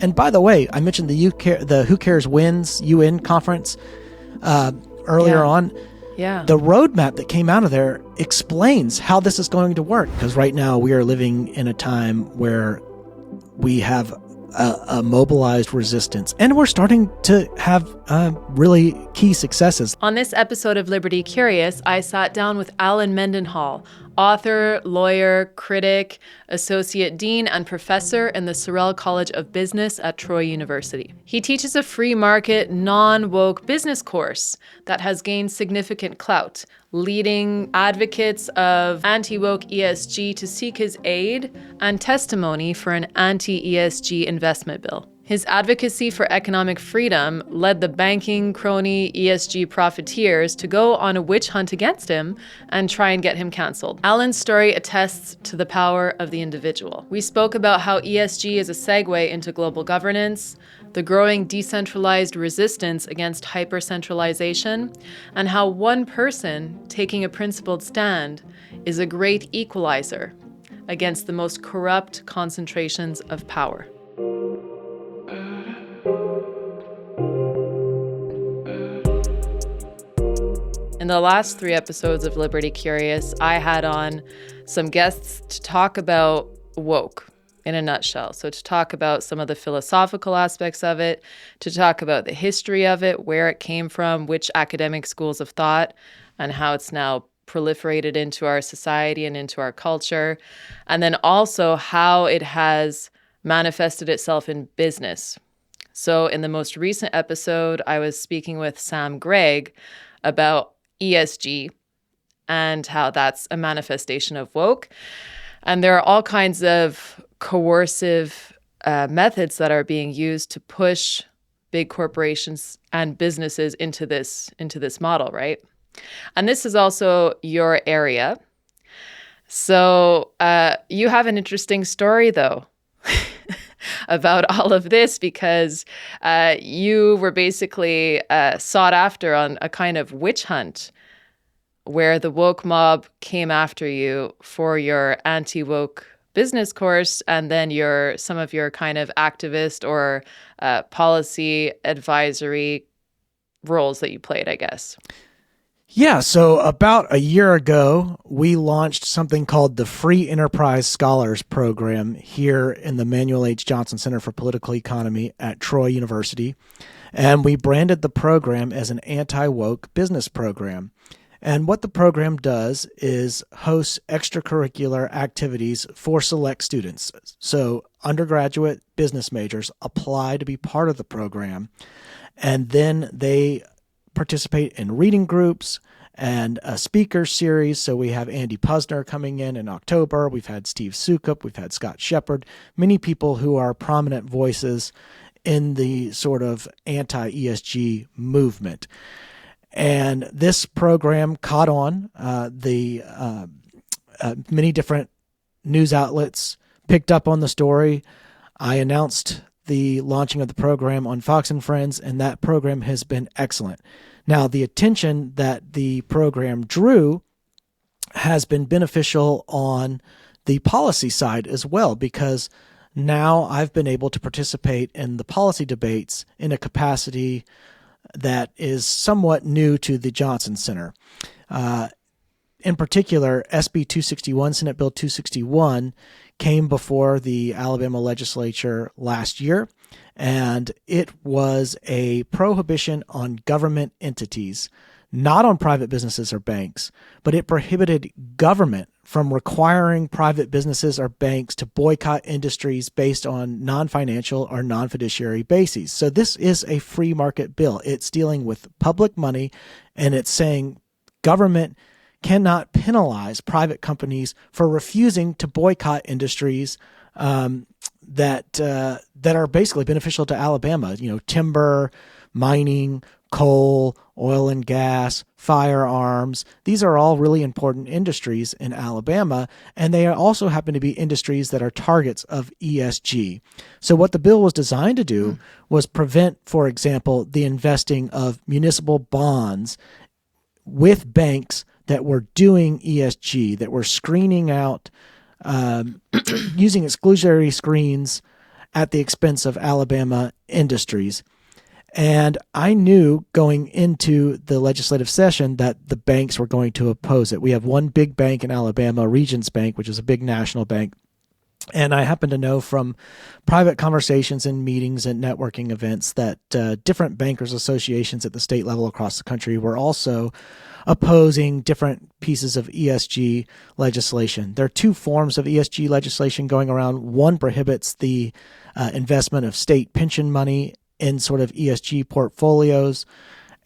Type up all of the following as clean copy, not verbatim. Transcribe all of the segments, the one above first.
And by the way, I mentioned the Who Cares Wins UN conference earlier on. Yeah. The roadmap that came out of there explains how this is going to work, because right now we are living in a time where we have a mobilized resistance, and we're starting to have really key successes. On this episode of Liberty Curious, I sat down with Allen Mendenhall, author, lawyer, critic, associate dean, and professor in the Sorrell College of Business at Troy University. He teaches a free market, non-woke business course that has gained significant clout, leading advocates of anti-woke ESG to seek his aid and testimony for an anti-ESG investment bill. His advocacy for economic freedom led the banking, crony, ESG profiteers to go on a witch hunt against him and try and get him canceled. Allen's story attests to the power of the individual. We spoke about how ESG is a segue into global governance, the growing decentralized resistance against hyper-centralization, and how one person taking a principled stand is a great equalizer against the most corrupt concentrations of power. In the last 3 episodes of Liberty Curious, I had on some guests to talk about woke in a nutshell. So to talk about some of the philosophical aspects of it, to talk about the history of it, where it came from, which academic schools of thought, and how it's now proliferated into our society and into our culture, and then also how it has manifested itself in business. So in the most recent episode, I was speaking with Sam Gregg about ESG and how that's a manifestation of woke. And there are all kinds of coercive methods that are being used to push big corporations and businesses into this model, right? And this is also your area. So you have an interesting story, though, about all of this, because you were basically sought after on a kind of witch hunt where the woke mob came after you for your anti-woke business course, and then some of your kind of activist or policy advisory roles that you played, I guess. Yeah, so about a year ago, we launched something called the Free Enterprise Scholars Program here in the Manuel H. Johnson Center for Political Economy at Troy University, and we branded the program as an anti-woke business program. And what the program does is host extracurricular activities for select students. So undergraduate business majors apply to be part of the program, and then they participate in reading groups and a speaker series. So we have Andy Pusner coming in October. We've had Steve Sukup. We've had Scott Shepard, many people who are prominent voices in the sort of anti-ESG movement. And this program caught on. Many different news outlets picked up on the story. I announced the launching of the program on Fox and Friends, and that program has been excellent. Now, the attention that the program drew has been beneficial on the policy side as well, because now I've been able to participate in the policy debates in a capacity that is somewhat new to the Johnson Center. In particular, SB 261, Senate Bill 261, came before the Alabama legislature last year, and it was a prohibition on government entities, not on private businesses or banks, but it prohibited government from requiring private businesses or banks to boycott industries based on non-financial or non-fiduciary bases. So this is a free market bill. It's dealing with public money, and it's saying government cannot penalize private companies for refusing to boycott industries that are basically beneficial to Alabama. You know, timber, mining, coal, oil and gas, firearms. These are all really important industries in Alabama, and they also happen to be industries that are targets of ESG. So what the bill was designed to do was prevent, for example, the investing of municipal bonds with banks that were doing ESG, that were screening out, using exclusionary screens at the expense of Alabama industries. And I knew going into the legislative session that the banks were going to oppose it. We have one big bank in Alabama, Regions Bank, which is a big national bank. And I happen to know from private conversations and meetings and networking events that different bankers associations at the state level across the country were also opposing different pieces of ESG legislation. There are two forms of ESG legislation going around. One prohibits the investment of state pension money in sort of ESG portfolios.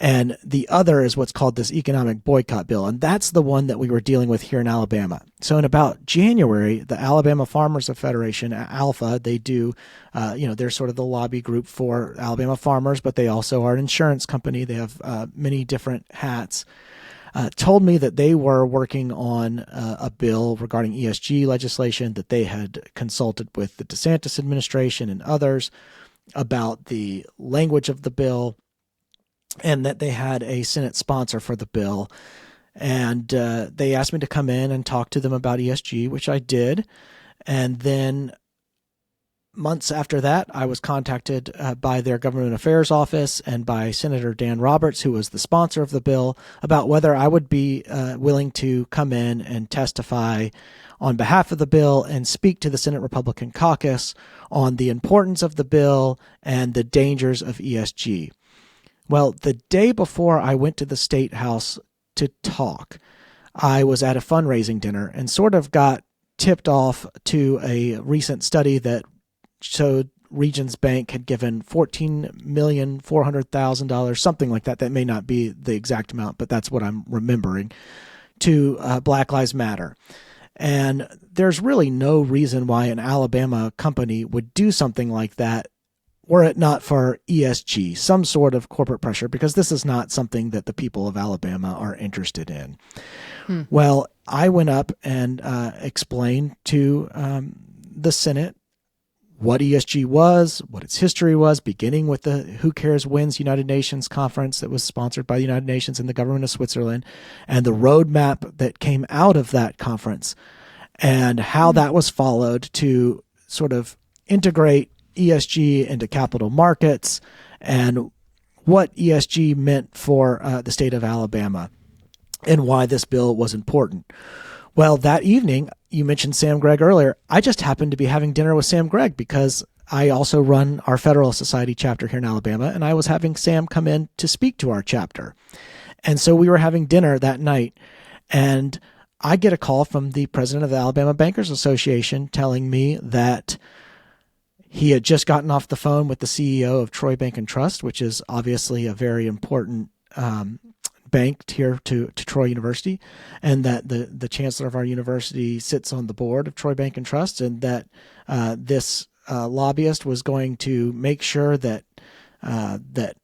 And the other is what's called this economic boycott bill. And that's the one that we were dealing with here in Alabama. So in about January, the Alabama Farmers Federation, ALFA, they do, they're sort of the lobby group for Alabama farmers, but they also are an insurance company. They have many different hats. Told me that they were working on a bill regarding ESG legislation, that they had consulted with the DeSantis administration and others about the language of the bill, and that they had a Senate sponsor for the bill. And they asked me to come in and talk to them about ESG, which I did. And then months after that, I was contacted by their government affairs office and by Senator Dan Roberts, who was the sponsor of the bill, about whether I would be willing to come in and testify on behalf of the bill and speak to the Senate Republican caucus on the importance of the bill and the dangers of ESG. Well, the day before I went to the State House to talk, I was at a fundraising dinner and sort of got tipped off to a recent study that showed Regions Bank had given $14,400,000, something like that. That may not be the exact amount, but that's what I'm remembering, to Black Lives Matter. And there's really no reason why an Alabama company would do something like that were it not for ESG, some sort of corporate pressure, because this is not something that the people of Alabama are interested in. Well, I went up and explained to the Senate what ESG was, what its history was, beginning with the Who Cares Wins United Nations conference that was sponsored by the United Nations and the government of Switzerland, and the roadmap that came out of that conference, and how that was followed to sort of integrate ESG into capital markets, and what ESG meant for the state of Alabama, and why this bill was important. Well, that evening, you mentioned Sam Gregg earlier. I just happened to be having dinner with Sam Gregg because I also run our Federalist Society chapter here in Alabama, and I was having Sam come in to speak to our chapter. And so we were having dinner that night, and I get a call from the president of the Alabama Bankers Association telling me that he had just gotten off the phone with the CEO of Troy Bank and Trust, which is obviously a very important bank here to Troy University, and that the chancellor of our university sits on the board of Troy Bank and Trust, and that this lobbyist was going to make sure that that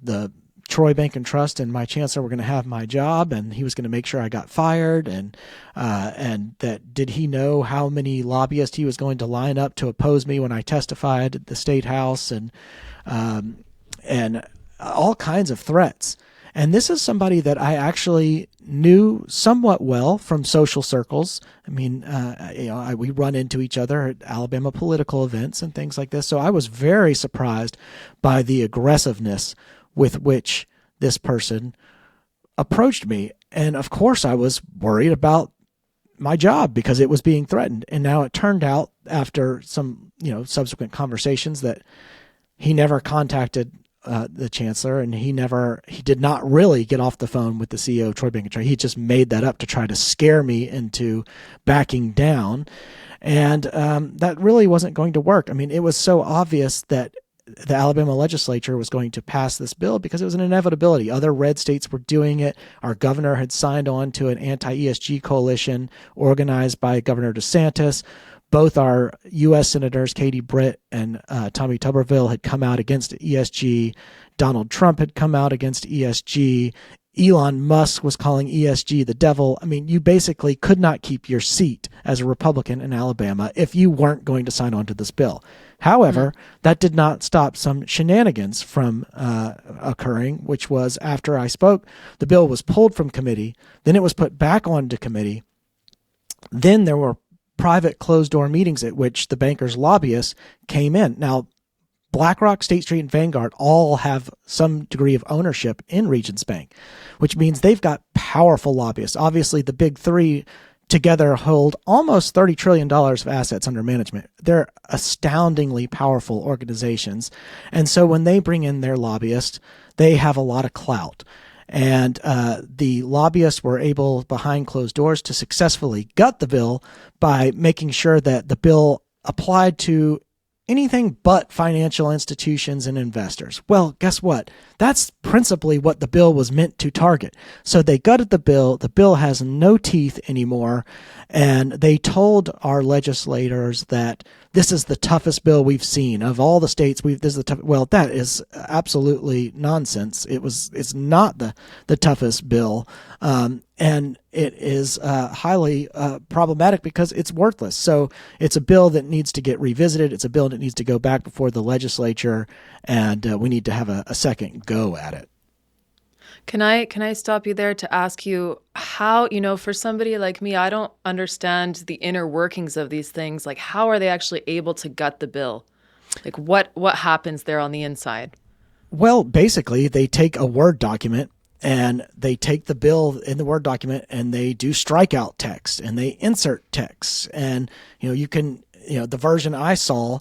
the Troy Bank and Trust and my chancellor were going to have my job, and he was going to make sure I got fired, and that did he know how many lobbyists he was going to line up to oppose me when I testified at the State House, and all kinds of threats. And this is somebody that I actually knew somewhat well from social circles. I mean, we run into each other at Alabama political events and things like this. So I was very surprised by the aggressiveness with which this person approached me. And of course, I was worried about my job because it was being threatened. And now it turned out, after some subsequent conversations, that he never contacted the chancellor, and he did not really get off the phone with the CEO of Troy Bank and Trust. He just made that up to try to scare me into backing down, and that really wasn't going to work. I mean, it was so obvious that the Alabama legislature was going to pass this bill because it was an inevitability. Other red states were doing it. Our governor had signed on to an anti-ESG coalition organized by Governor DeSantis. Both our U.S. Senators, Katie Britt and Tommy Tuberville, had come out against ESG. Donald Trump had come out against ESG. Elon Musk was calling ESG the devil. I mean, you basically could not keep your seat as a Republican in Alabama if you weren't going to sign on to this bill. However, that did not stop some shenanigans from occurring, which was, after I spoke, the bill was pulled from committee. Then it was put back onto committee. Then there were private closed-door meetings at which the bankers' lobbyists came in. Now, BlackRock, State Street, and Vanguard all have some degree of ownership in Regions Bank, which means they've got powerful lobbyists. Obviously, the big three together hold almost $30 trillion of assets under management. They're astoundingly powerful organizations. And so when they bring in their lobbyists, they have a lot of clout. And the lobbyists were able, behind closed doors, to successfully gut the bill by making sure that the bill applied to anything but financial institutions and investors. Well, guess what? That's principally what the bill was meant to target. So they gutted the bill. The bill has no teeth anymore. And they told our legislators that this is the toughest bill we've seen of all the states. This is the tough. Well, that is absolutely nonsense. It's not the toughest bill, and it is highly problematic because it's worthless. So it's a bill that needs to get revisited. It's a bill that needs to go back before the legislature, and we need to have a second go at it. Can I stop you there to ask you how, for somebody like me, I don't understand the inner workings of these things. Like, how are they actually able to gut the bill? Like, what happens there on the inside? Well, basically, they take a Word document and they take the bill in the Word document and they do strikeout text and they insert text. And, you can, the version I saw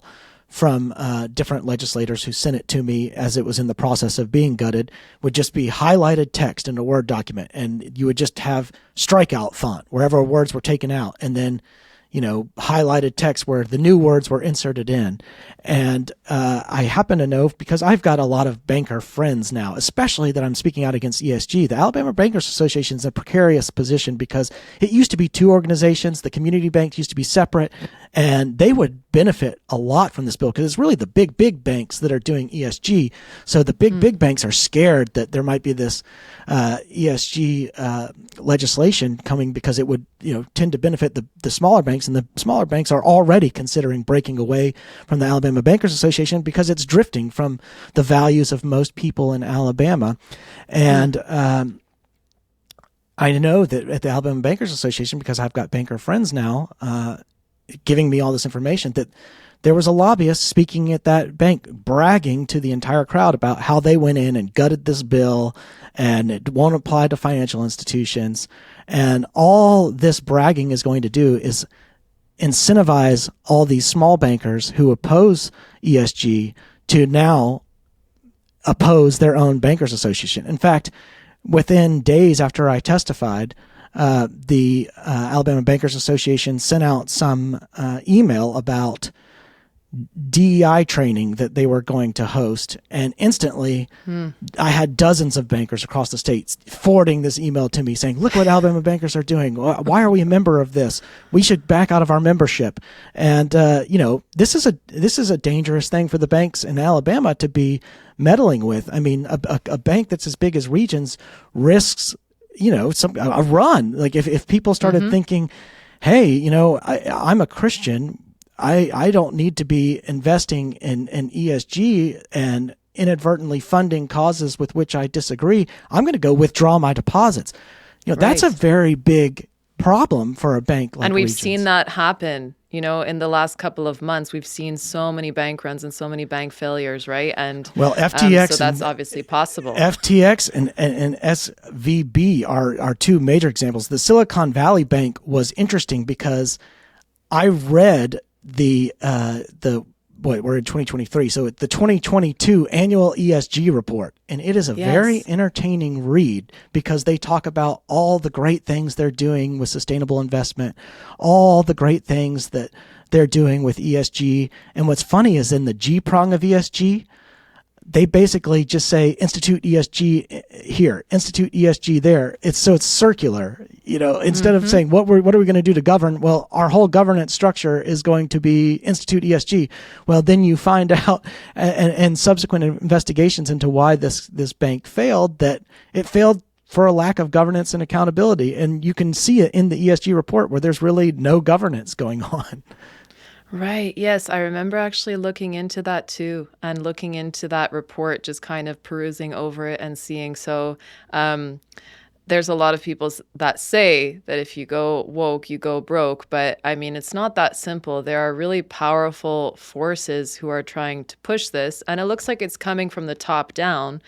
from different legislators who sent it to me as it was in the process of being gutted would just be highlighted text in a Word document. And you would just have strikeout font wherever words were taken out, and then, highlighted text where the new words were inserted in. And I happen to know, because I've got a lot of banker friends now, especially that I'm speaking out against ESG, the Alabama Bankers Association is in a precarious position because it used to be two organizations. The community banks used to be separate, and they would benefit a lot from this bill because it's really the big banks that are doing ESG. So the big banks are scared that there might be this ESG legislation coming because it would tend to benefit the smaller banks, and the smaller banks are already considering breaking away from the Alabama Bankers Association because it's drifting from the values of most people in Alabama. And I know that at the Alabama Bankers Association, because I've got banker friends now giving me all this information, that there was a lobbyist speaking at that bank bragging to the entire crowd about how they went in and gutted this bill and it won't apply to financial institutions. And all this bragging is going to do is incentivize all these small bankers who oppose ESG to now oppose their own bankers association. In fact, within days after I testified, the Alabama Bankers Association sent out some email about DEI training that they were going to host, and instantly I had dozens of bankers across the states forwarding this email to me saying, look what Alabama bankers are doing. Why are we a member of this? We should back out of our membership. And this is a dangerous thing for the banks in Alabama to be meddling with. I mean, a bank that's as big as Regions risks a run. Like if people started thinking, hey, I'm a Christian, I don't need to be investing in ESG and inadvertently funding causes with which I disagree. I'm going to go withdraw my deposits. That's a very big problem for a bank like And we've Regions. seen that happen, in the last couple of months. We've seen so many bank runs and so many bank failures, right? And well, FTX, so that's obviously possible. FTX and SVB are two major examples. The Silicon Valley Bank was interesting because I read we're in 2023, so the 2022 annual ESG report, and it is a very entertaining read because they talk about all the great things they're doing with sustainable investment, all the great things that they're doing with ESG. And what's funny is in the G prong of ESG, they basically just say institute ESG here, institute ESG there. It's circular, instead of saying what are we going to do to govern? Well, our whole governance structure is going to be institute ESG. Well, then you find out and subsequent investigations into why this bank failed, that it failed for a lack of governance and accountability. And you can see it in the ESG report where there's really no governance going on. Right. Yes. I remember actually looking into that too, and looking into that report, just kind of perusing over it and seeing. So there's a lot of people that say that if you go woke, you go broke. But I mean, it's not that simple. There are really powerful forces who are trying to push this. And it looks like it's coming from the top down.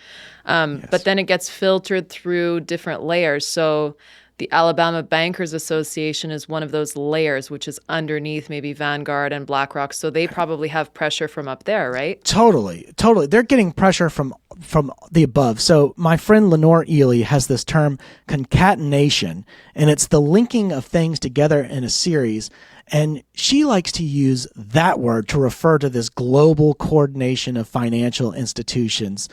But then it gets filtered through different layers. So the Alabama Bankers Association is one of those layers, which is underneath maybe Vanguard and Blackrock. So they probably have pressure from up there, right? Totally. They're getting pressure from the above. So my friend Lenore Ely has this term concatenation, and it's the linking of things together in a series. And she likes to use that word to refer to this global coordination of financial institutions.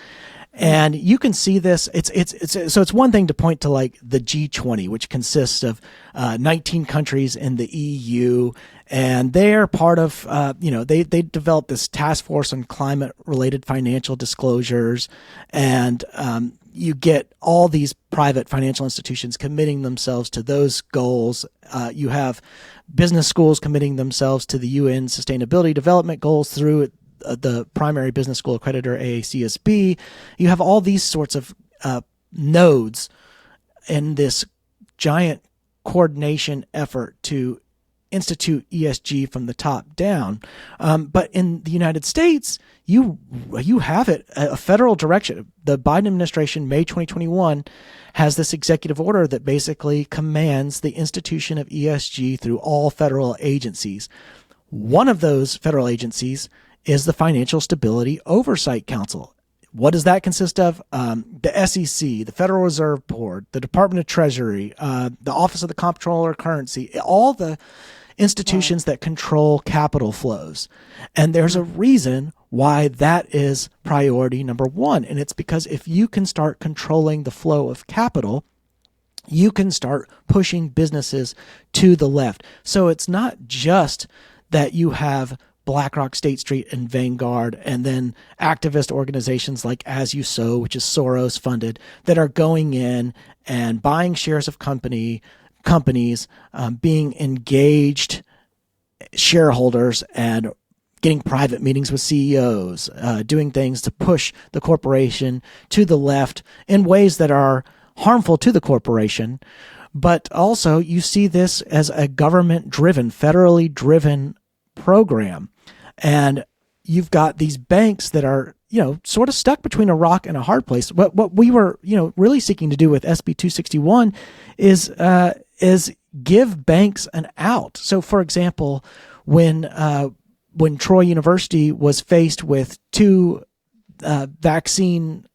And you can see this. It's one thing to point to like the G20, which consists of 19 countries in the EU, and they're part of they developed this task force on climate-related financial disclosures, and you get all these private financial institutions committing themselves to those goals. You have business schools committing themselves to the UN Sustainability Development Goals through the primary business school accreditor, AACSB. You have all these sorts of nodes in this giant coordination effort to institute ESG from the top down. But in the United States, you have it, a federal direction. The Biden administration, May 2021, has this executive order that basically commands the institution of ESG through all federal agencies. One of those federal agencies is the Financial Stability Oversight Council. What does that consist of? The SEC, the Federal Reserve Board, the Department of Treasury, the Office of the Comptroller of Currency, all the institutions that control capital flows. And there's a reason why that is priority number one. And it's because if you can start controlling the flow of capital, you can start pushing businesses to the left. So it's not just that you have Blackrock, State Street, and Vanguard, and then activist organizations like As You Sow, which is Soros funded, that are going in and buying shares of companies, being engaged shareholders and getting private meetings with CEOs, doing things to push the corporation to the left in ways that are harmful to the corporation. But also you see this as a government-driven, federally driven program. And you've got these banks that are, sort of stuck between a rock and a hard place. What we were, really seeking to do with SB 261 is give banks an out. So, for example, when Troy University was faced with two vaccine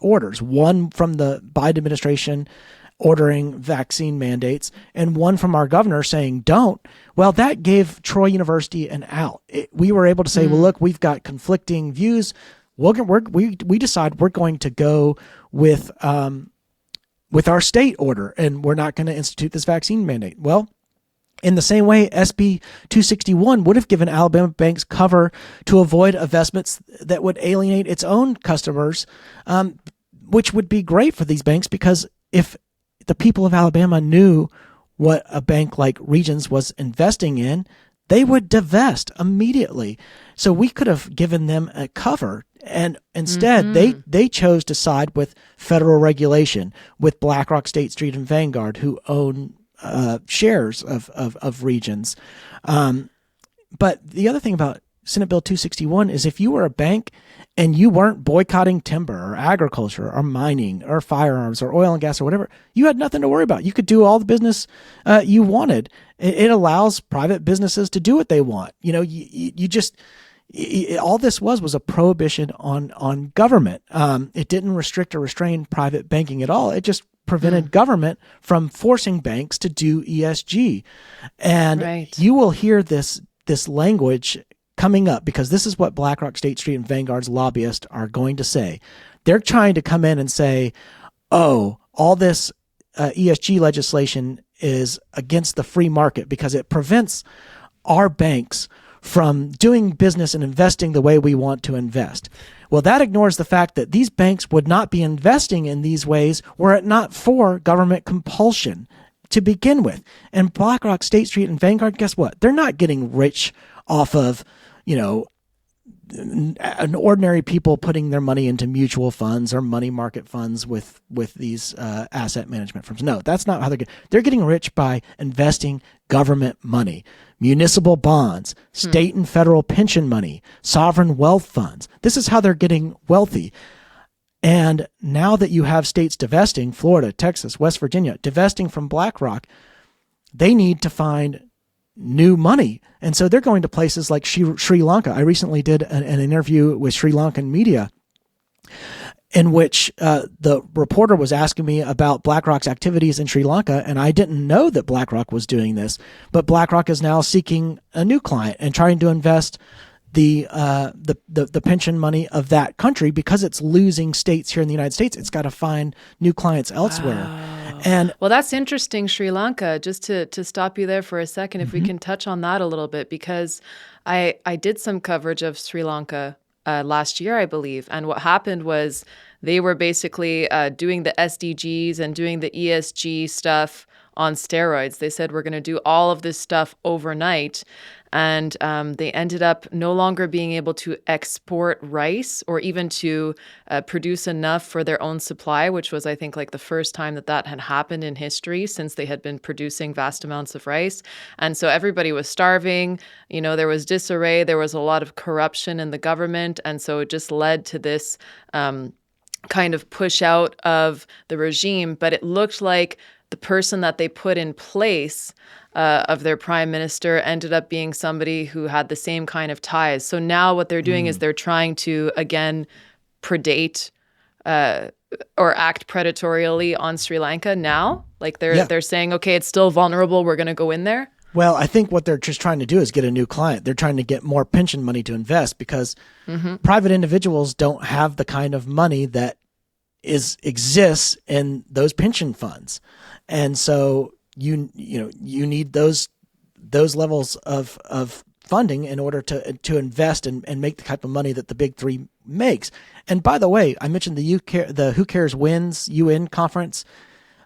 orders, one from the Biden administration ordering vaccine mandates, and one from our governor saying don't. Well, that gave Troy University an out. We were able to say, well, look, we've got conflicting views. We decide we're going to go with our state order, and we're not going to institute this vaccine mandate. Well, in the same way, SB 261 would have given Alabama banks cover to avoid investments that would alienate its own customers, which would be great for these banks, because if the people of Alabama knew what a bank like Regions was investing in, they would divest immediately. So we could have given them a cover, and instead they chose to side with federal regulation, with Blackrock, State Street, and Vanguard, who own shares of Regions. But the other thing about Senate Bill 261 is if you were a bank and you weren't boycotting timber or agriculture or mining or firearms or oil and gas or whatever, you had nothing to worry about. You could do all the business you wanted. It allows private businesses to do what they want. All this was a prohibition on government. It didn't restrict or restrain private banking at all. It just prevented government from forcing banks to do ESG. And you will hear this language coming up, because this is what Blackrock, State Street, and Vanguard's lobbyists are going to say. They're trying to come in and say, oh, all this ESG legislation is against the free market because it prevents our banks from doing business and investing the way we want to invest. Well, that ignores the fact that these banks would not be investing in these ways were it not for government compulsion to begin with. And Blackrock, State Street, and Vanguard, guess what? They're not getting rich off of, an ordinary people putting their money into mutual funds or money market funds with these asset management firms. No, that's not how they're getting rich by investing government money, municipal bonds, state and federal pension money, sovereign wealth funds. This is how they're getting wealthy. And now that you have states divesting, Florida, Texas, West Virginia, divesting from BlackRock, they need to find new money. And so they're going to places like Sri Lanka. I recently did an interview with Sri Lankan media in which the reporter was asking me about BlackRock's activities in Sri Lanka, and I didn't know that BlackRock was doing this. But BlackRock is now seeking a new client and trying to invest the pension money of that country because it's losing states here in the United States. It's got to find new clients elsewhere. Wow. And well, that's interesting, Sri Lanka. Just to stop you there for a second, if we can touch on that a little bit, because I did some coverage of Sri Lanka last year, I believe. And what happened was they were basically doing the SDGs and doing the ESG stuff on steroids. They said, we're going to do all of this stuff overnight. And they ended up no longer being able to export rice or even to produce enough for their own supply, which was, I think, like the first time that had happened in history since they had been producing vast amounts of rice. And so everybody was starving. You know, there was disarray. There was a lot of corruption in the government. And so it just led to this kind of push out of the regime. But it looked like the person that they put in place of their prime minister ended up being somebody who had the same kind of ties. So now what they're doing is they're trying to, again, predate or act predatorially on Sri Lanka now. Like they're saying, okay, it's still vulnerable. We're going to go in there. Well, I think what they're just trying to do is get a new client. They're trying to get more pension money to invest because private individuals don't have the kind of money that exists in those pension funds. And so you need those levels of funding in order to invest and make the type of money that the big three makes. And by the way, I mentioned the Who Cares Wins UN conference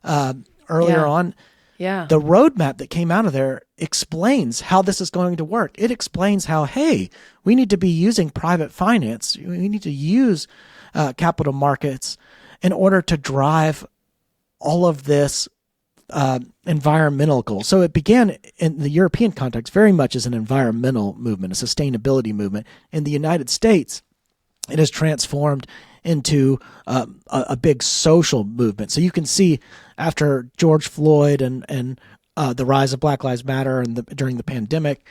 earlier on. Yeah. The roadmap that came out of there explains how this is going to work. It explains how, hey, we need to be using private finance. We need to use capital markets in order to drive all of this environmental goal. So it began in the European context very much as an environmental movement, a sustainability movement. In the United States, it has transformed into a big social movement. So you can see after George Floyd and the rise of Black Lives Matter and during the pandemic,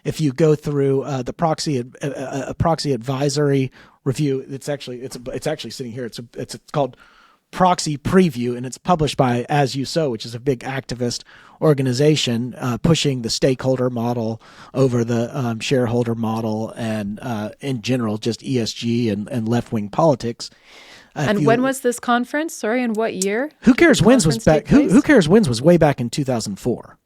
if you go through the proxy advisory review, it's actually sitting here. It's called Proxy Preview, and it's published by As You Sow, which is a big activist organization pushing the stakeholder model over the shareholder model and in general just ESG and left-wing politics. And when was this conference? Sorry, in what year? Who Cares Wins was back. Who Cares Wins was way back in 2004.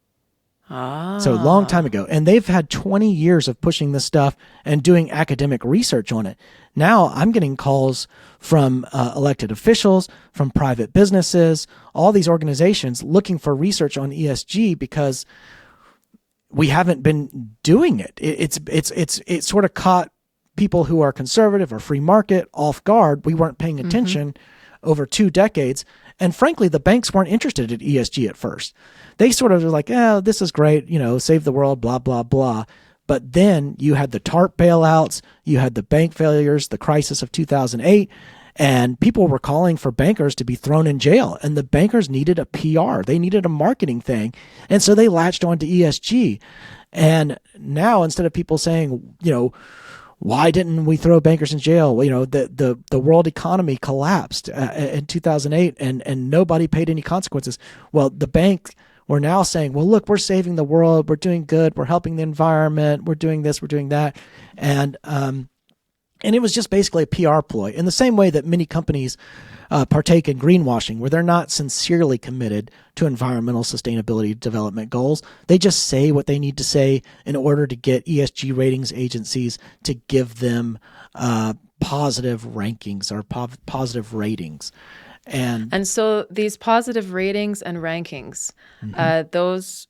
So a long time ago. And they've had 20 years of pushing this stuff and doing academic research on it. Now I'm getting calls from elected officials, from private businesses, all these organizations looking for research on ESG because we haven't been doing it. It sort of caught people who are conservative or free market off guard. We weren't paying attention over 2 decades. And frankly, the banks weren't interested in ESG at first. They sort of were like, this is great, save the world, blah, blah, blah. But then you had the TARP bailouts, you had the bank failures, the crisis of 2008, and people were calling for bankers to be thrown in jail. And the bankers needed a PR. They needed a marketing thing. And so they latched onto ESG. And now instead of people saying, why didn't we throw bankers in jail? The world economy collapsed in 2008 and nobody paid any consequences. Well, the bank were now saying, well, look, we're saving the world. We're doing good. We're helping the environment. We're doing this. We're doing that. And it was just basically a PR ploy in the same way that many companies partake in greenwashing, where they're not sincerely committed to environmental sustainability development goals. They just say what they need to say in order to get ESG ratings agencies to give them positive rankings or positive ratings. And so these positive ratings and rankings, those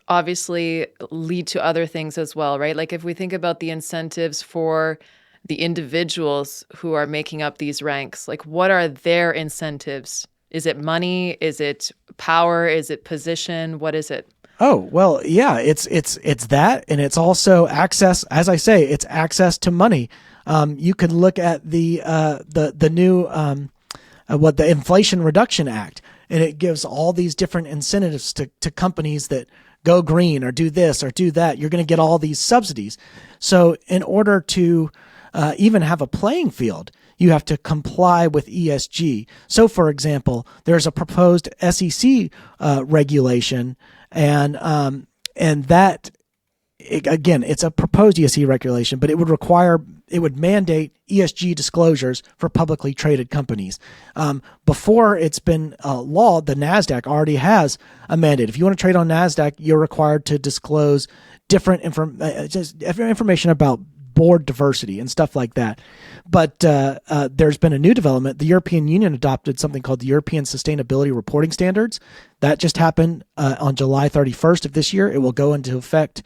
obviously lead to other things as well, right? Like if we think about the incentives for the individuals who are making up these ranks, like what are their incentives? Is it money? Is it power? Is it position? What is it? Oh, well, yeah, it's that, and it's also access. As I say, it's access to money. You could look at the new the Inflation Reduction Act, and it gives all these different incentives to companies that go green or do this or do that. You're going to get all these subsidies. So in order to even have a playing field, you have to comply with ESG. So, for example, there's a proposed SEC regulation, and that, again, it's a proposed ESG regulation, but it would mandate ESG disclosures for publicly traded companies. Before it's been law, the NASDAQ already has a mandate. If you want to trade on NASDAQ, you're required to disclose different information about board diversity and stuff like that. But there's been a new development. The European Union adopted something called the European Sustainability Reporting Standards. That just happened on July 31st of this year. It will go into effect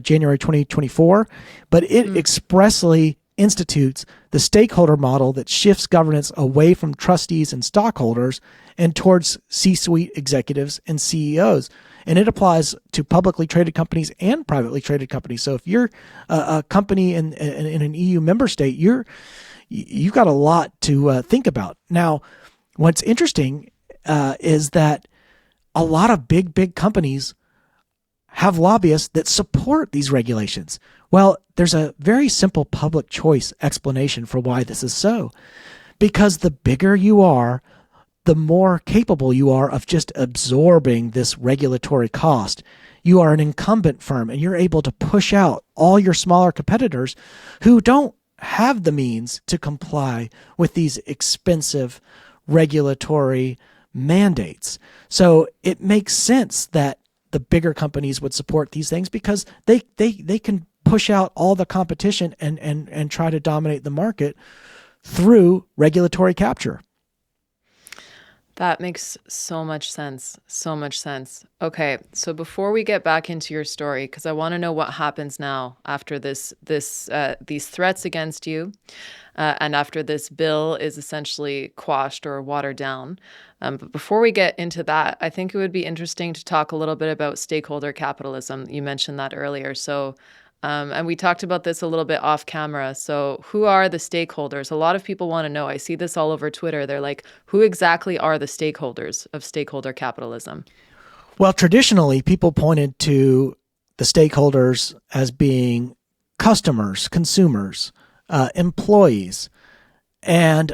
January 2024. But it expressly institutes the stakeholder model that shifts governance away from trustees and stockholders and towards C-suite executives and CEOs. And it applies to publicly traded companies and privately traded companies. So if you're a company in an EU member state, you've got a lot to think about. Now, what's interesting is that a lot of big companies have lobbyists that support these regulations. Well, there's a very simple public choice explanation for why this is so. Because the bigger you are, the more capable you are of just absorbing this regulatory cost. You are an incumbent firm, and you're able to push out all your smaller competitors who don't have the means to comply with these expensive regulatory mandates. So it makes sense that the bigger companies would support these things because they can push out all the competition and try to dominate the market through regulatory capture. That makes so much sense. So much sense. Okay, so before we get back into your story, because I want to know what happens now after these threats against you, and after this bill is essentially quashed or watered down. But before we get into that, I think it would be interesting to talk a little bit about stakeholder capitalism. You mentioned that earlier. So and we talked about this a little bit off camera. So who are the stakeholders? A lot of people want to know. I see this all over Twitter. They're like, who exactly are the stakeholders of stakeholder capitalism? Well, traditionally, people pointed to the stakeholders as being customers, consumers, employees. And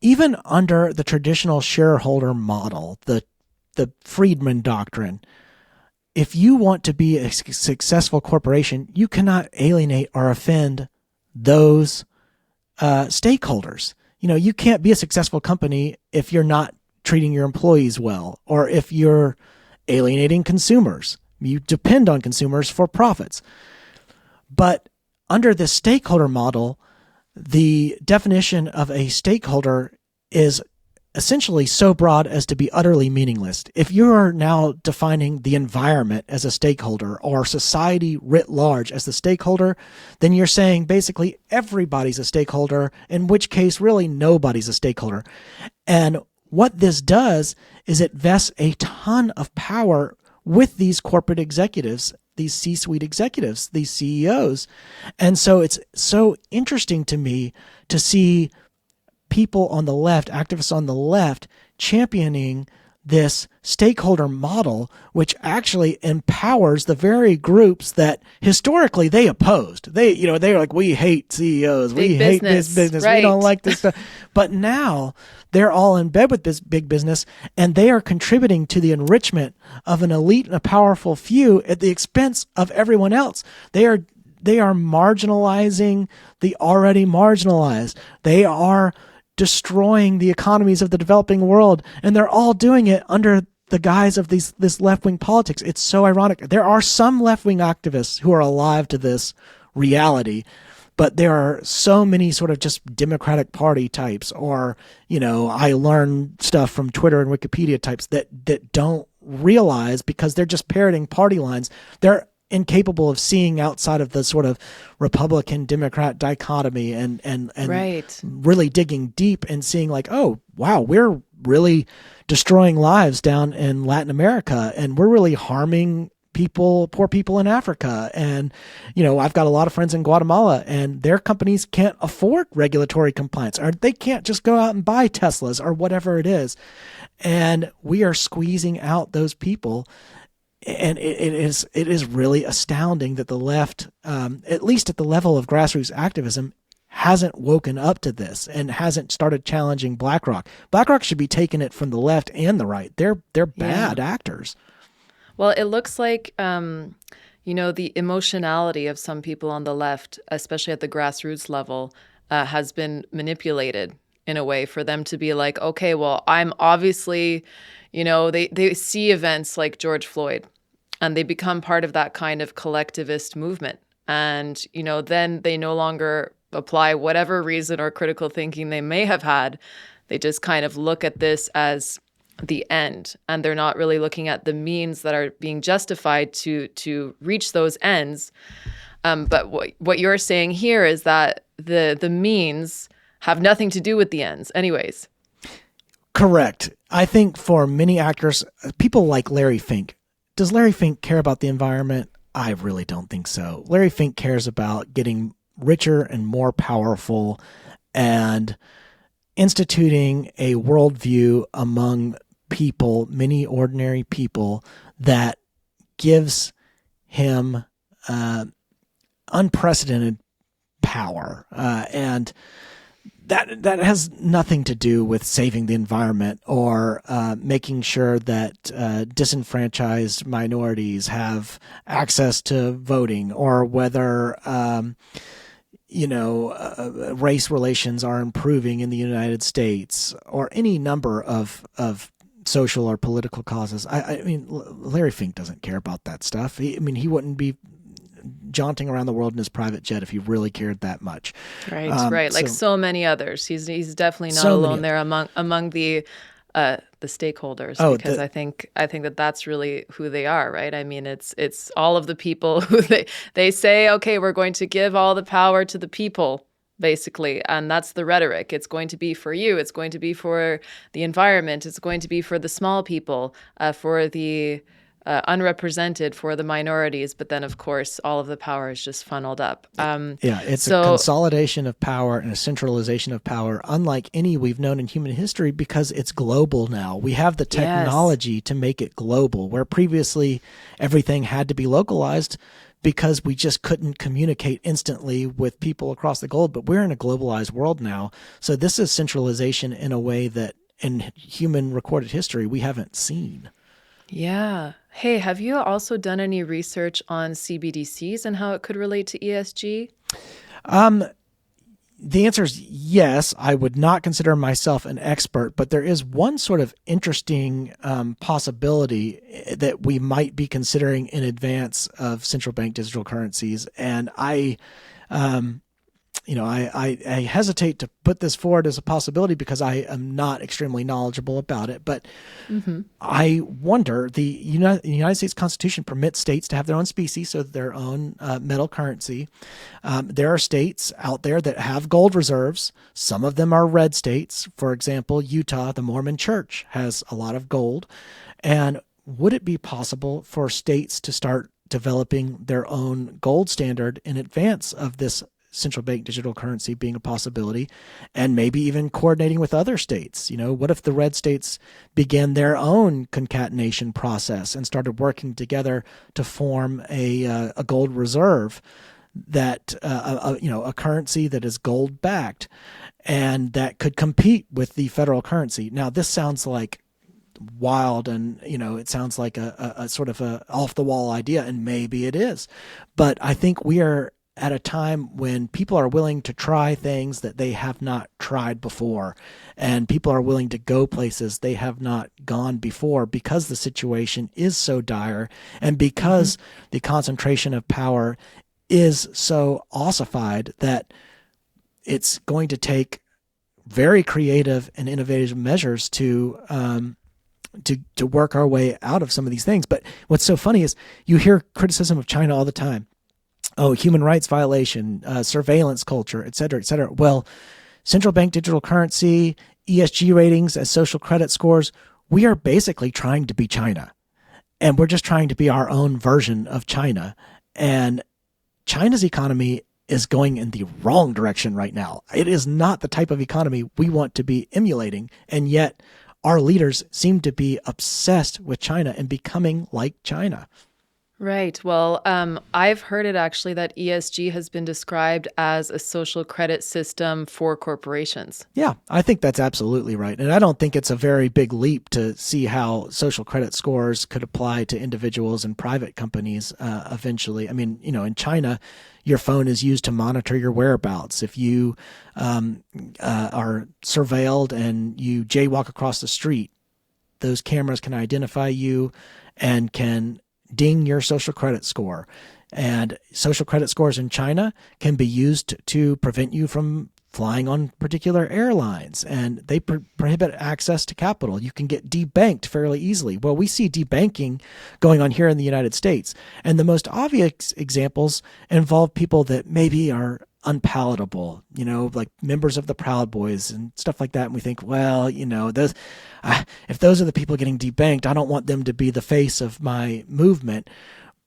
even under the traditional shareholder model, the Friedman doctrine, if you want to be a successful corporation, you cannot alienate or offend those stakeholders. You know, you can't be a successful company if you're not treating your employees well, or if you're alienating consumers. You depend on consumers for profits. But under the stakeholder model, the definition of a stakeholder is essentially so broad as to be utterly meaningless. If you are now defining the environment as a stakeholder or society writ large as the stakeholder, then you're saying basically everybody's a stakeholder, in which case really nobody's a stakeholder. And what this does is it vests a ton of power with these corporate executives, these C-suite executives, these CEOs. And so it's so interesting to me to see people on the left, activists on the left, championing this stakeholder model, which actually empowers the very groups that historically they opposed. They're like, we hate CEOs, we hate this business, right. We don't like this stuff. But now they're all in bed with this big business, and they are contributing to the enrichment of an elite and a powerful few at the expense of everyone else. They are marginalizing the already marginalized. They are destroying the economies of the developing world, and they're all doing it under the guise of this left-wing politics. It's so ironic. There are some left-wing activists who are alive to this reality, but there are so many sort of just Democratic Party types, or I learn stuff from Twitter and Wikipedia types that don't realize, because they're just parroting party lines, they're incapable of seeing outside of the sort of Republican Democrat dichotomy and Right. really digging deep and seeing like, oh, wow, we're really destroying lives down in Latin America, and we're really harming poor people in Africa. And, I've got a lot of friends in Guatemala, and their companies can't afford regulatory compliance, or they can't just go out and buy Teslas or whatever it is. And we are squeezing out those people. And it is really astounding that the left, at least at the level of grassroots activism, hasn't woken up to this and hasn't started challenging BlackRock. BlackRock should be taking it from the left and the right. They're bad actors. Well, it looks like, the emotionality of some people on the left, especially at the grassroots level, has been manipulated in a way for them to be like, okay, well, I'm obviously, they see events like George Floyd, and they become part of that kind of collectivist movement. And, then they no longer apply whatever reason or critical thinking they may have had. They just kind of look at this as the end, and they're not really looking at the means that are being justified to reach those ends. But what you're saying here is that the means have nothing to do with the ends anyways. Correct. I think for many actors, people like Larry Fink, does Larry Fink care about the environment? I really don't think so. Larry Fink cares about getting richer and more powerful and instituting a worldview among people, many ordinary people, that gives him unprecedented power. And that has nothing to do with saving the environment or making sure that disenfranchised minorities have access to voting, or whether race relations are improving in the United States, or any number of social or political causes. I mean, Larry Fink doesn't care about that stuff. He wouldn't be jaunting around the world in his private jet if he really cared that much. Right, right. Like so many others. He's definitely not alone there among the stakeholders, because I think that's really who they are, right? I mean, it's all of the people who they say, okay, we're going to give all the power to the people, basically, and that's the rhetoric. It's going to be for you. It's going to be for the environment. It's going to be for the small people, for the unrepresented, for the minorities. But then, of course, all of the power is just funneled up. It's a consolidation of power and a centralization of power unlike any we've known in human history, because it's global now. We have the technology to make it global, where previously everything had to be localized because we just couldn't communicate instantly with people across the globe. But we're in a globalized world now. So this is centralization in a way that in human recorded history we haven't seen. Yeah. Hey, have you also done any research on CBDCs and how it could relate to ESG? The answer is yes. I would not consider myself an expert, but there is one sort of interesting possibility that we might be considering in advance of central bank digital currencies. And I hesitate to put this forward as a possibility because I am not extremely knowledgeable about it. But I wonder, the United States Constitution permits states to have their own specie, so their own metal currency. There are states out there that have gold reserves. Some of them are red states. For example, Utah, the Mormon Church, has a lot of gold. And would it be possible for states to start developing their own gold standard in advance of this central bank digital currency being a possibility, and maybe even coordinating with other states? What if the red states began their own concatenation process and started working together to form a gold reserve, that a currency that is gold backed and that could compete with the federal currency? Now, this sounds like wild, and it sounds like a sort of a off the wall idea, and maybe it is, but I think we are at a time when people are willing to try things that they have not tried before, and people are willing to go places they have not gone before, because the situation is so dire, and because the concentration of power is so ossified that it's going to take very creative and innovative measures to to work our way out of some of these things. But what's so funny is you hear criticism of China all the time. Oh, human rights violation, surveillance culture, et cetera, et cetera. Well, central bank digital currency, ESG ratings as social credit scores, we are basically trying to be China. And we're just trying to be our own version of China. And China's economy is going in the wrong direction right now. It is not the type of economy we want to be emulating. And yet our leaders seem to be obsessed with China and becoming like China. Right. Well, I've heard it actually that ESG has been described as a social credit system for corporations. Yeah, I think that's absolutely right. And I don't think it's a very big leap to see how social credit scores could apply to individuals and private companies eventually. I mean, in China, your phone is used to monitor your whereabouts. If you are surveilled and you jaywalk across the street, those cameras can identify you and can ding your social credit score. And social credit scores in China can be used to prevent you from flying on particular airlines, and they prohibit access to capital. You can get debanked fairly easily. Well, we see debanking going on here in the United States, and the most obvious examples involve people that maybe are unpalatable, like members of the Proud Boys and stuff like that. And we think, well, if those are the people getting debanked, I don't want them to be the face of my movement.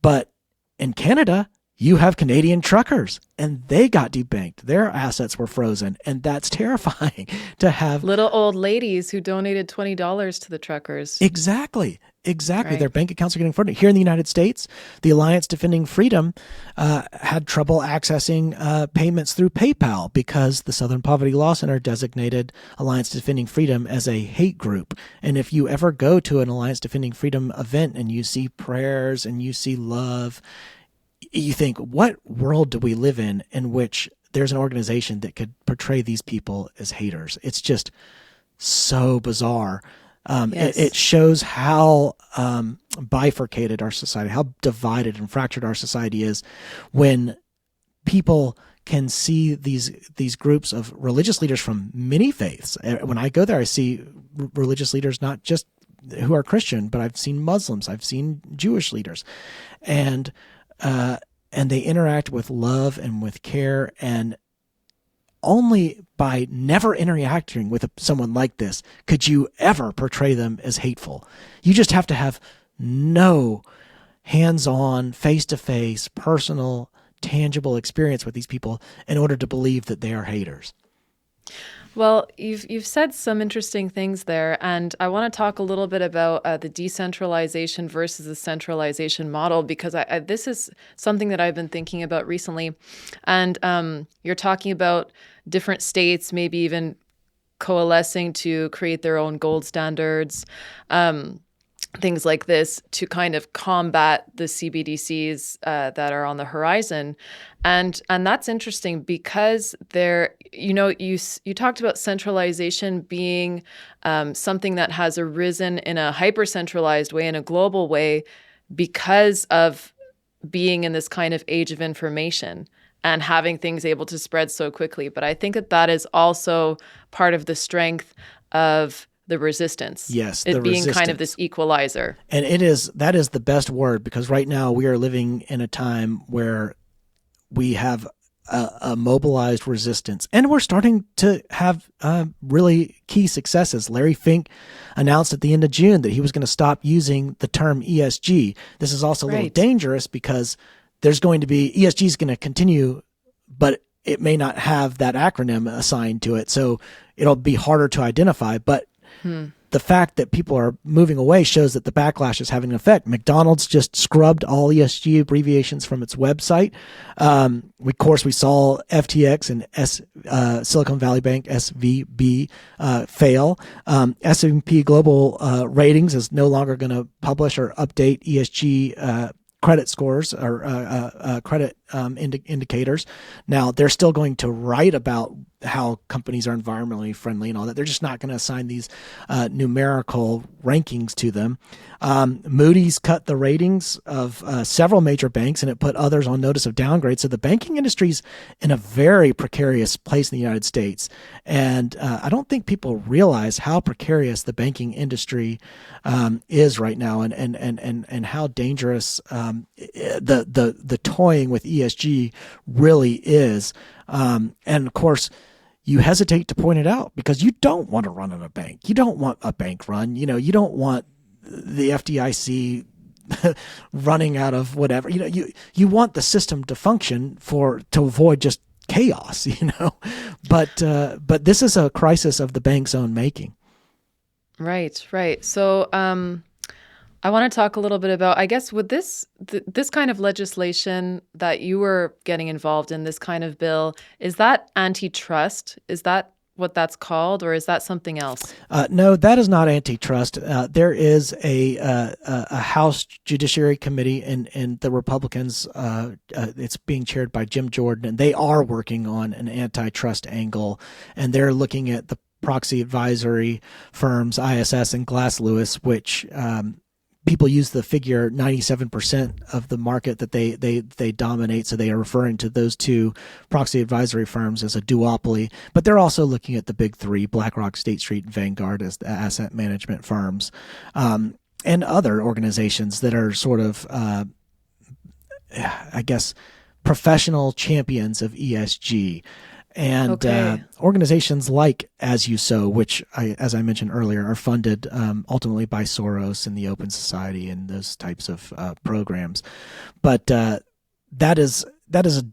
But in Canada, you have Canadian truckers, and they got debanked. Their assets were frozen, and that's terrifying to have. Little old ladies who donated $20 to the truckers. Exactly. Right. Their bank accounts are getting frozen. Here in the United States, the Alliance Defending Freedom had trouble accessing payments through PayPal because the Southern Poverty Law Center designated Alliance Defending Freedom as a hate group. And if you ever go to an Alliance Defending Freedom event and you see prayers and you see love, you think, what world do we live in which there's an organization that could portray these people as haters? It's just so bizarre. Yes. It shows how bifurcated our society, how divided and fractured our society is when people can see these groups of religious leaders from many faiths. When I go there, I see religious leaders not just who are Christian, but I've seen Muslims, I've seen Jewish leaders, and they interact with love and with care, and only by never interacting with someone like this could you ever portray them as hateful. You just have to have no hands-on, face-to-face, personal, tangible experience with these people in order to believe that they are haters. Well, you've said some interesting things there, and I want to talk a little bit about the decentralization versus the centralization model, because this is something that I've been thinking about recently. And you're talking about different states maybe even coalescing to create their own gold standards, things like this, to kind of combat the CBDCs that are on the horizon. And that's interesting because you talked about centralization being something that has arisen in a hyper-centralized way, in a global way, because of being in this kind of age of information and having things able to spread so quickly. But I think that is also part of the strength of the resistance. Yes, it being kind of this equalizer. And that is the best word, because right now we are living in a time where we have a mobilized resistance, and we're starting to have really key successes. Larry Fink announced at the end of June that he was going to stop using the term ESG. This is also a little dangerous because there's going to be, ESG is going to continue, but it may not have that acronym assigned to it. So it'll be harder to identify. But the fact that people are moving away shows that the backlash is having an effect. McDonald's just scrubbed all ESG abbreviations from its website. We saw FTX and Silicon Valley Bank, SVB, fail. S&P Global Ratings is no longer going to publish or update ESG credit scores or credit indicators. Now, they're still going to write about how companies are environmentally friendly and all that. They're just not going to assign these numerical rankings to them. Moody's cut the ratings of several major banks, and it put others on notice of downgrade. So the banking industry's in a very precarious place in the United States. And I don't think people realize how precarious the banking industry is right now, and how dangerous the toying with ESG really is. And of course, you hesitate to point it out because you don't want to run on a bank. You don't want a bank run. You don't want the FDIC running out of whatever. You want the system to function to avoid just chaos. But this is a crisis of the bank's own making. Right. So I want to talk a little bit about, I guess, with this kind of legislation that you were getting involved in, this kind of bill, is that antitrust? Is that what that's called, or is that something else? No, that is not antitrust. There is a House Judiciary Committee, and the Republicans, it's being chaired by Jim Jordan, and they are working on an antitrust angle, and they're looking at the proxy advisory firms, ISS and Glass Lewis, which people use the figure 97% of the market that they dominate. So they are referring to those two proxy advisory firms as a duopoly, but they're also looking at the big three, Blackrock, State Street, and Vanguard, as the asset management firms, and other organizations that are sort of, I guess, professional champions of ESG. And organizations like As You Sow, which, as I mentioned earlier, are funded ultimately by Soros and the Open Society and those types of programs. But that is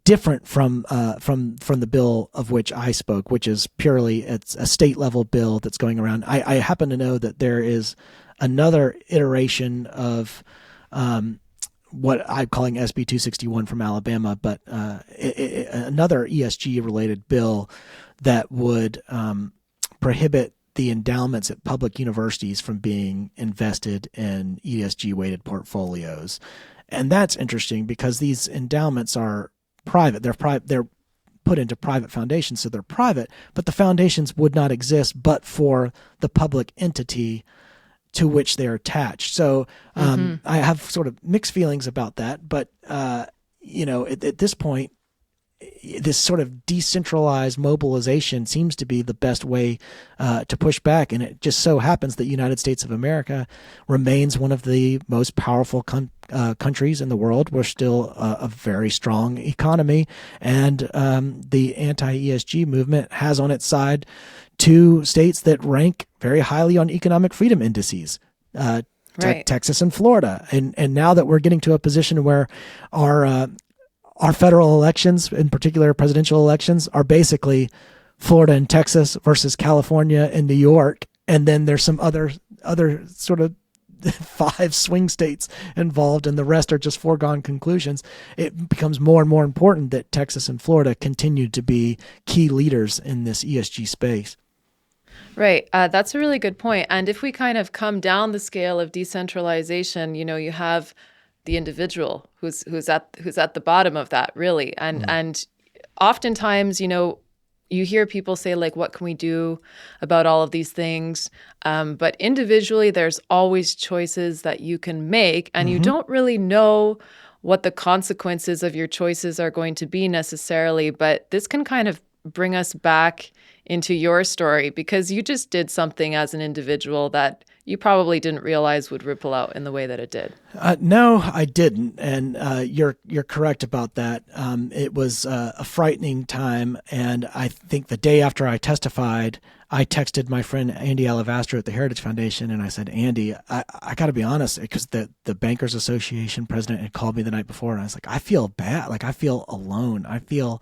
different from the bill of which I spoke, which is purely, it's a state level bill that's going around. I happen to know that there is another iteration of what I'm calling SB 261 from Alabama, but another ESG-related bill that would prohibit the endowments at public universities from being invested in ESG-weighted portfolios. And that's interesting because these endowments are private. They're put into private foundations, so they're private, but the foundations would not exist but for the public entity to which they're attached. So I have sort of mixed feelings about that, but at this point, this sort of decentralized mobilization seems to be the best way to push back. And it just so happens that the United States of America remains one of the most powerful countries in the world. We're still a very strong economy, and the anti-ESG movement has on its side two states that rank very highly on economic freedom indices, Texas and Florida. And now that we're getting to a position where our federal elections, in particular presidential elections, are basically Florida and Texas versus California and New York, and then there's some other sort of 5 swing states involved, and the rest are just foregone conclusions. It becomes more and more important that Texas and Florida continue to be key leaders in this ESG space. Right. That's a really good point. And if we kind of come down the scale of decentralization, you have the individual who's at the bottom of that, really. And oftentimes, you hear people say, like, what can we do about all of these things? But individually, there's always choices that you can make, and you don't really know what the consequences of your choices are going to be necessarily. But this can kind of bring us back into your story, because you just did something as an individual that you probably didn't realize would ripple out in the way that it did. No, I didn't. And you're correct about that. It was a frightening time. And I think the day after I testified, I texted my friend Andy Alavastro at the Heritage Foundation, and I said, Andy, I got to be honest, because the Bankers Association president had called me the night before, and I was like, I feel bad. Like, I feel alone. I feel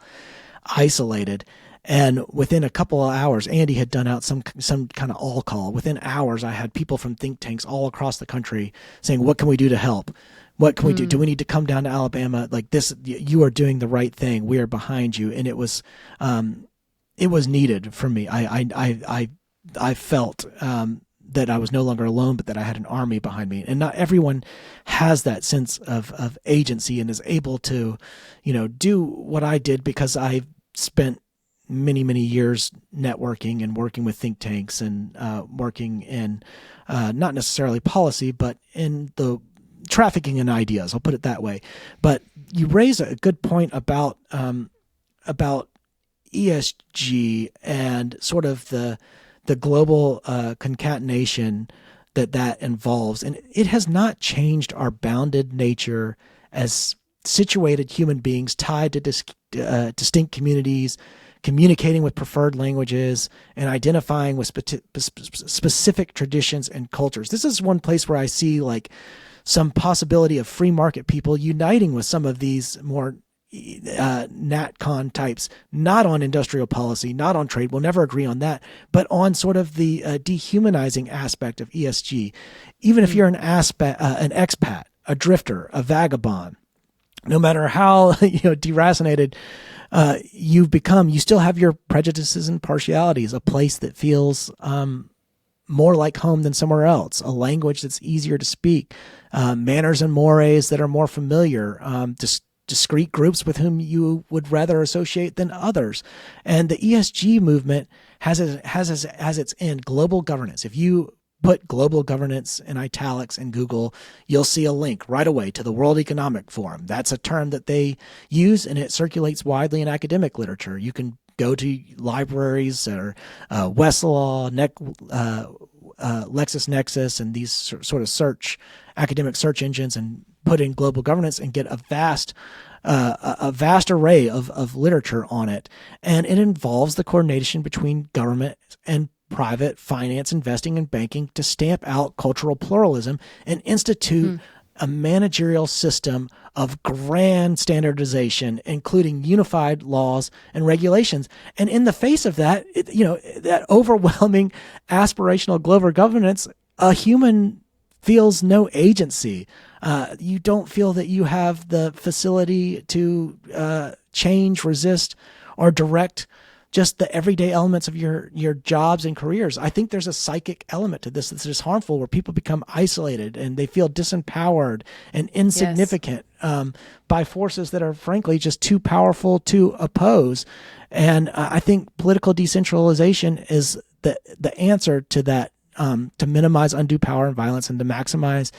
isolated. And within a couple of hours, Andy had done out some kind of all call. Within hours, I had people from think tanks all across the country saying, what can we do to help? What can we do? Do we need to come down to Alabama? Like this, you are doing the right thing. We are behind you. And it was needed for me. I felt that I was no longer alone, but that I had an army behind me. And not everyone has that sense of agency and is able to, do what I did, because I spent many, many years networking and working with think tanks and working in not necessarily policy, but in the trafficking in ideas. I'll put it that way. But you raise a good point about ESG and sort of the global concatenation that involves. And it has not changed our bounded nature as situated human beings tied to distinct communities, communicating with preferred languages, and identifying with specific traditions and cultures. This is one place where I see like some possibility of free market people uniting with some of these more NatCon types, not on industrial policy, not on trade. We'll never agree on that, but on sort of the dehumanizing aspect of ESG. Even if you're an expat, a drifter, a vagabond, no matter how deracinated you've become, you still have your prejudices and partialities. A place that feels more like home than somewhere else, a language that's easier to speak, manners and mores that are more familiar, discrete groups with whom you would rather associate than others. And the ESG movement has its end global governance. If you put global governance in italics in Google, you'll see a link right away to the World Economic Forum. That's a term that they use, and it circulates widely in academic literature. You can go to libraries or Westlaw, LexisNexis, and these sort of academic search engines, and put in global governance and get a vast array of literature on it. And it involves the coordination between government and private finance, investing, and banking to stamp out cultural pluralism and institute a managerial system of grand standardization, including unified laws and regulations. And in the face of that, that overwhelming aspirational global governance, a human feels no agency. You don't feel that you have the facility to change, resist, or direct just the everyday elements of your jobs and careers. I think there's a psychic element to this that's just harmful, where people become isolated and they feel disempowered and insignificant by forces that are frankly just too powerful to oppose. And I think political decentralization is the answer to that, to minimize undue power and violence and to maximize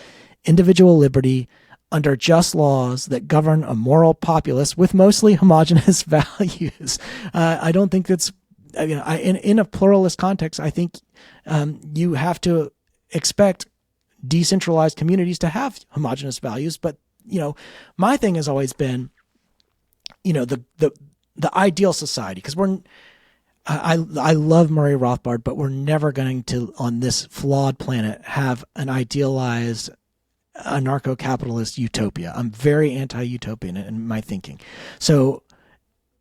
individual liberty under just laws that govern a moral populace with mostly homogenous values. I don't think that's, in a pluralist context, I think you have to expect decentralized communities to have homogenous values. But, my thing has always been, the ideal society, because I love Murray Rothbard, but we're never going to, on this flawed planet, have an idealized anarcho-capitalist utopia. I'm very anti-utopian in my thinking. So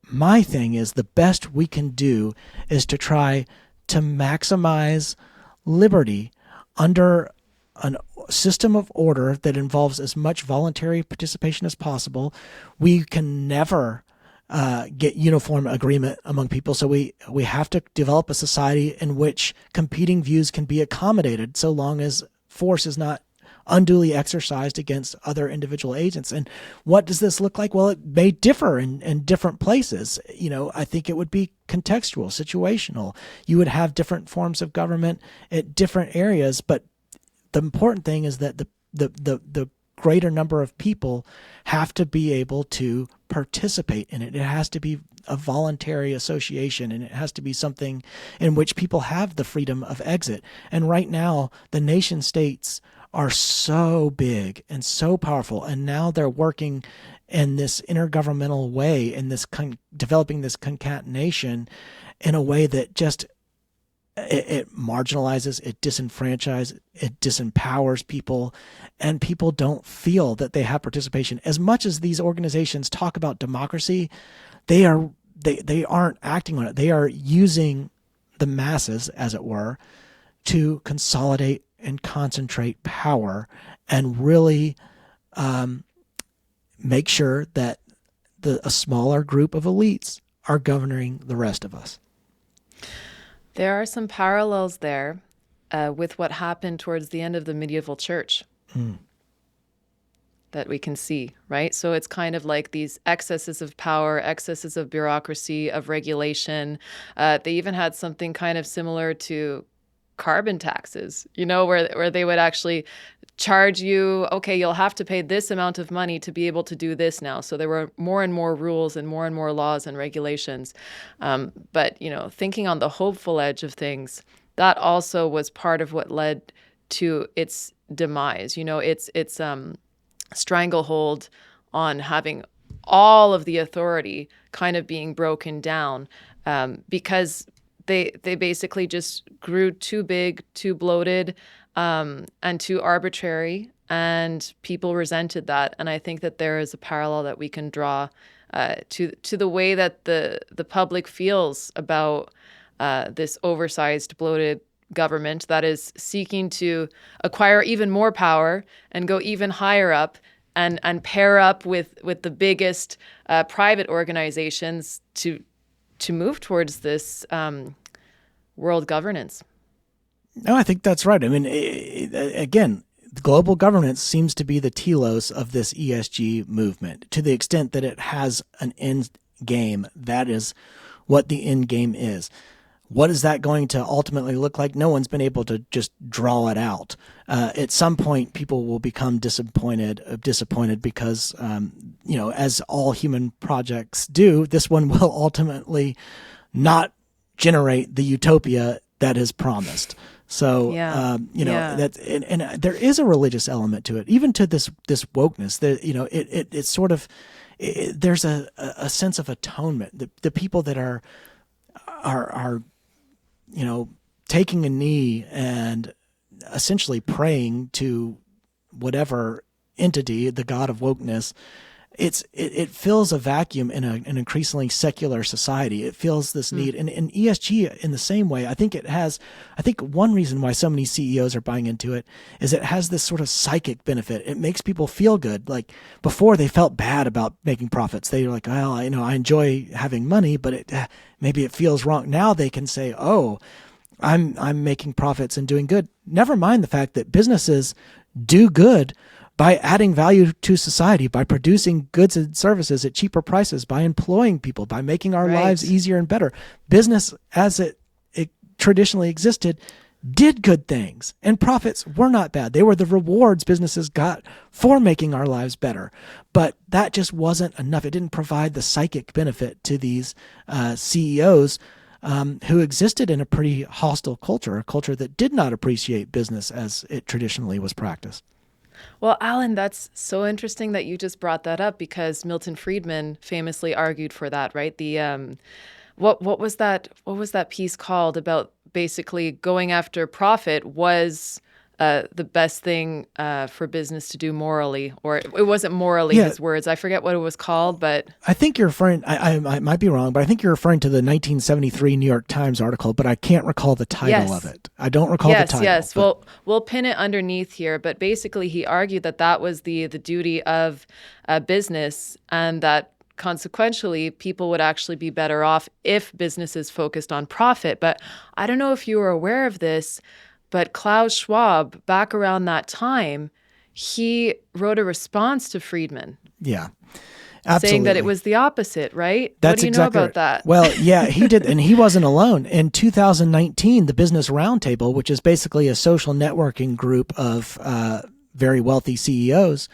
my thing is, the best we can do is to try to maximize liberty under a system of order that involves as much voluntary participation as possible. We can never get uniform agreement among people. So we have to develop a society in which competing views can be accommodated, so long as force is not unduly exercised against other individual agents. And what does this look like? Well, it may differ in different places. I think it would be contextual, situational. You would have different forms of government at different areas, but the important thing is that the greater number of people have to be able to participate in it. It has to be a voluntary association, and it has to be something in which people have the freedom of exit. And right now, the nation states are so big and so powerful, and now they're working in this intergovernmental way, in this developing this concatenation in a way that just it marginalizes, it disenfranchises, it disempowers people, and people don't feel that they have participation. As much as these organizations talk about democracy, they aren't acting on it. They are using the masses, as it were, to consolidate and concentrate power and really make sure that a smaller group of elites are governing the rest of us. There are some parallels there. with what happened towards the end of the medieval church. That we can see, right? So it's kind of like these excesses of power, excesses of bureaucracy, of regulation. They even had something kind of similar to carbon taxes, where they would actually charge you, okay, you'll have to pay this amount of money to be able to do this now. So there were more and more rules and more laws and regulations. But, thinking on the hopeful edge of things, that also was part of what led to its demise. It's stranglehold on having all of the authority kind of being broken down because they basically just grew too big, too bloated, and too arbitrary, and people resented that. And I think that there is a parallel that we can draw to the way that the public feels about this oversized, bloated government that is seeking to acquire even more power and go even higher up and pair up with the biggest private organizations to move towards this world governance. No, I think that's right. I mean, again, global governance seems to be the telos of this ESG movement to the extent that it has an end game. That is what the end game is. What is that going to ultimately look like? No one's been able to just draw it out. At some point, people will become disappointed because, as all human projects do, this one will ultimately not generate the utopia that is promised. So, that and there is a religious element to it, even to this wokeness. It's sort of there's a sense of atonement. The people that are taking a knee and essentially praying to whatever entity, the god of wokeness, it fills a vacuum in an increasingly secular society. It fills this need. And ESG in the same way, I think one reason why so many CEOs are buying into it is it has this sort of psychic benefit. It makes people feel good. Like before they felt bad about making profits. They were like, well, I enjoy having money, but maybe it feels wrong. Now they can say, oh, I'm making profits and doing good. Never mind the fact that businesses do good by adding value to society, by producing goods and services at cheaper prices, by employing people, by making our lives easier and better. Business, as it traditionally existed, did good things, and profits were not bad. They were the rewards businesses got for making our lives better. But that just wasn't enough. It didn't provide the psychic benefit to these CEOs who existed in a pretty hostile culture, a culture that did not appreciate business as it traditionally was practiced. Well, Allen, that's so interesting that you just brought that up because Milton Friedman famously argued for that, right? The what was that piece called about basically going after profit was the best thing for business to do morally, or it wasn't morally his words. I forget what it was called, but I think you're referring. I might be wrong, but I think you're referring to the 1973 New York Times article. But I can't recall the title of it. I don't recall the title. Yes. Well, we'll pin it underneath here. But basically, he argued that was the duty of business, and that consequentially, people would actually be better off if businesses focused on profit. But I don't know if you were aware of this. But Klaus Schwab, back around that time, he wrote a response to Friedman. Yeah, absolutely. Saying that it was the opposite, right? That's what do you exactly know about that? Well, yeah, he did. And he wasn't alone. In 2019, the Business Roundtable, which is basically a social networking group of very wealthy CEOs,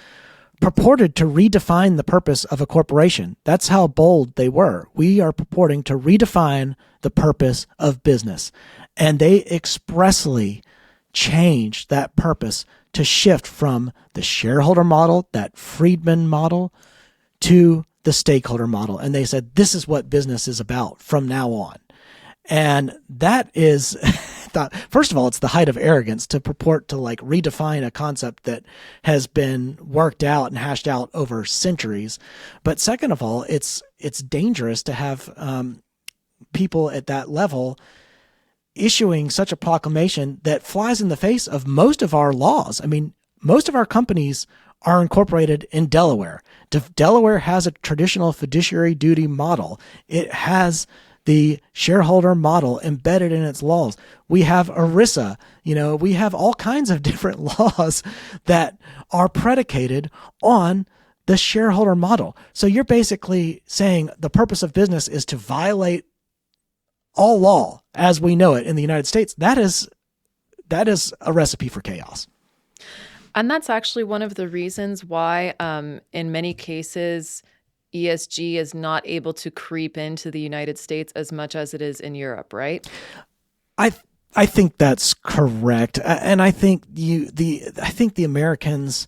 purported to redefine the purpose of a corporation. That's how bold they were. We are purporting to redefine the purpose of business. And they expressly changed that purpose to shift from the shareholder model, that Friedman model, to the stakeholder model. And they said, this is what business is about from now on. And that is, first of all, it's the height of arrogance to purport to redefine a concept that has been worked out and hashed out over centuries. But second of all, it's dangerous to have people at that level issuing such a proclamation that flies in the face of most of our laws. I mean, most of our companies are incorporated in Delaware. Delaware has a traditional fiduciary duty model. It has the shareholder model embedded in its laws. We have ERISA, we have all kinds of different laws that are predicated on the shareholder model. So you're basically saying the purpose of business is to violate all law as we know it in the United States. That is a recipe for chaos. And that's actually one of the reasons why, in many cases, ESG is not able to creep into the United States as much as it is in Europe, right? I think that's correct, and I think the Americans,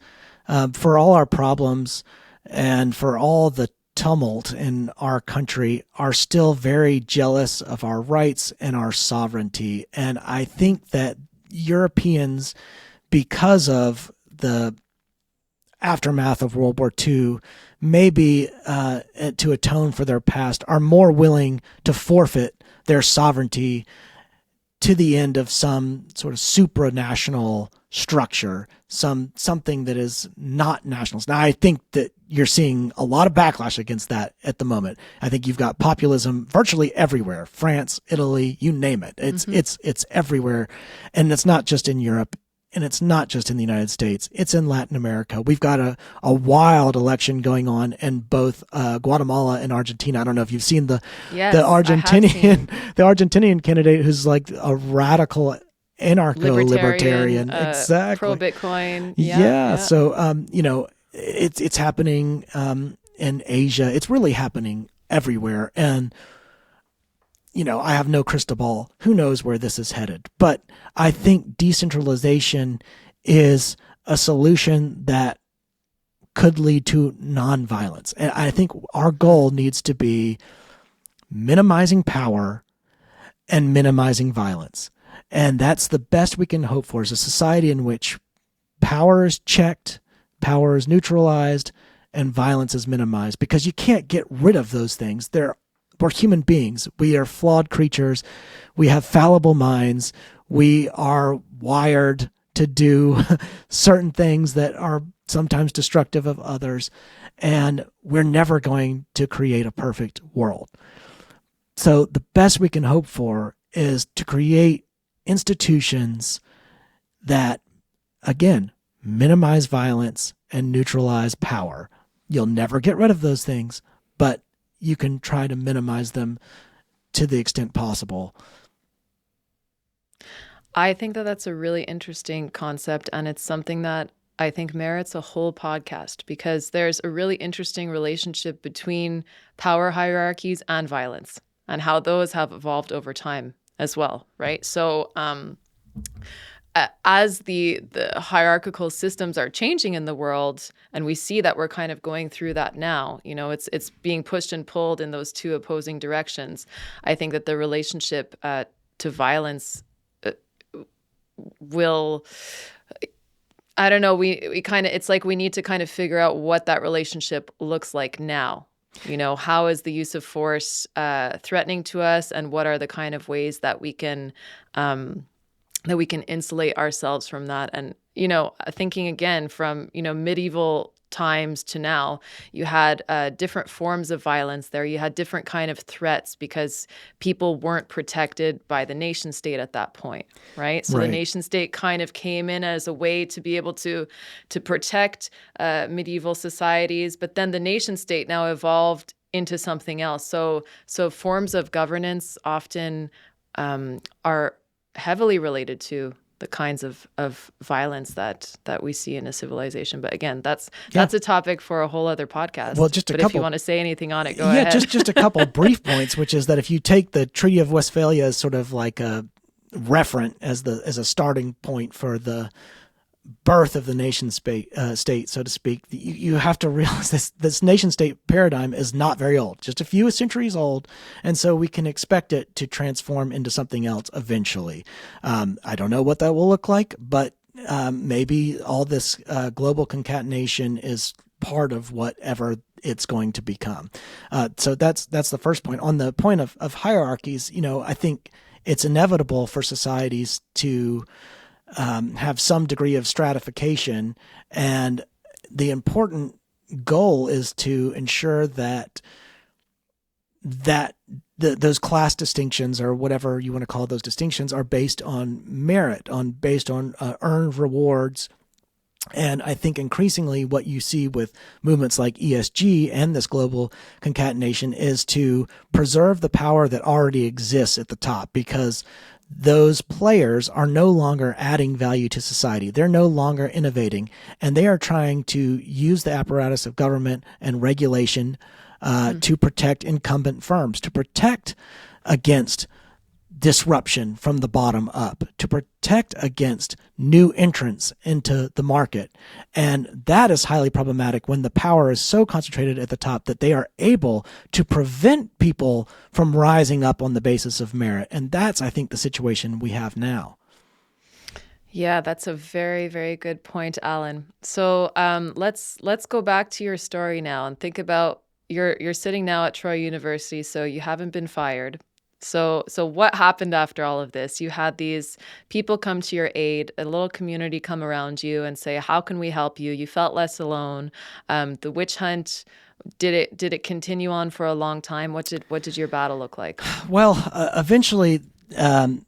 for all our problems and for all the tumult in our country, are still very jealous of our rights and our sovereignty. And I think that Europeans, because of the aftermath of World War II, maybe to atone for their past, are more willing to forfeit their sovereignty to the end of some sort of supranational structure, something that is not nationalist. Now, I think that you're seeing a lot of backlash against that at the moment. I think you've got populism virtually everywhere. France, Italy, you name it. It's everywhere. And it's not just in Europe, and it's not just in the United States. It's in Latin America. We've got a wild election going on in both Guatemala and Argentina. I don't know if you've seen the Argentinian candidate who's like a radical anarcho-libertarian, exactly, pro-Bitcoin. Yeah. So, it's happening in Asia. It's really happening everywhere. And, I have no crystal ball. Who knows where this is headed? But I think decentralization is a solution that could lead to nonviolence. And I think our goal needs to be minimizing power and minimizing violence. And that's the best we can hope for, is a society in which power is checked, power is neutralized, and violence is minimized, because you can't get rid of those things. We're human beings. We are flawed creatures. We have fallible minds. We are wired to do certain things that are sometimes destructive of others. And we're never going to create a perfect world. So the best we can hope for is to create institutions that, again, minimize violence and neutralize power. You'll never get rid of those things, but you can try to minimize them to the extent possible. I think that that's a really interesting concept, and it's something that I think merits a whole podcast, because there's a really interesting relationship between power hierarchies and violence, and how those have evolved over time as well, right? So as the hierarchical systems are changing in the world, and we see that we're kind of going through that now, it's being pushed and pulled in those two opposing directions. I think that the relationship to violence will, I don't know, we kind of, it's like we need to kind of figure out what that relationship looks like now. How is the use of force threatening to us, and what are the kind of ways that we can insulate ourselves from that? And, thinking again from, medieval times to now, you had different forms of violence there. You had different kind of threats because people weren't protected by the nation state at that point, right? So the nation state kind of came in as a way to be able to protect medieval societies, but then the nation state now evolved into something else. So forms of governance often are heavily related to the kinds of violence that we see in a civilization. But again, that's a topic for a whole other podcast. Well, if you want to say anything on it, go ahead. just a couple of brief points, which is that if you take the Treaty of Westphalia as sort of like a referent, as a starting point for the birth of the nation state, so to speak, you have to realize this nation state paradigm is not very old, just a few centuries old, and so we can expect it to transform into something else eventually. I don't know what that will look like, but maybe all this global concatenation is part of whatever it's going to become. So that's the first point. On the point of hierarchies, I think it's inevitable for societies to have some degree of stratification, and the important goal is to ensure that those class distinctions or whatever you want to call those distinctions are based on merit, based on earned rewards. And I think increasingly what you see with movements like ESG and this global concatenation is to preserve the power that already exists at the top, because those players are no longer adding value to society. They're no longer innovating, and they are trying to use the apparatus of government and regulation to protect incumbent firms, to protect against disruption from the bottom up, to protect against new entrants into the market. And that is highly problematic when the power is so concentrated at the top that they are able to prevent people from rising up on the basis of merit. And that's, I think, the situation we have now. Yeah, that's a very, very good point, Alan. So let's go back to your story now and think about you're sitting now at Troy University, so you haven't been fired. So what happened after all of this? You had these people come to your aid, a little community come around you and say, how can we help you? You felt less alone. The witch hunt, did it continue on for a long time? What did your battle look like? Well, eventually there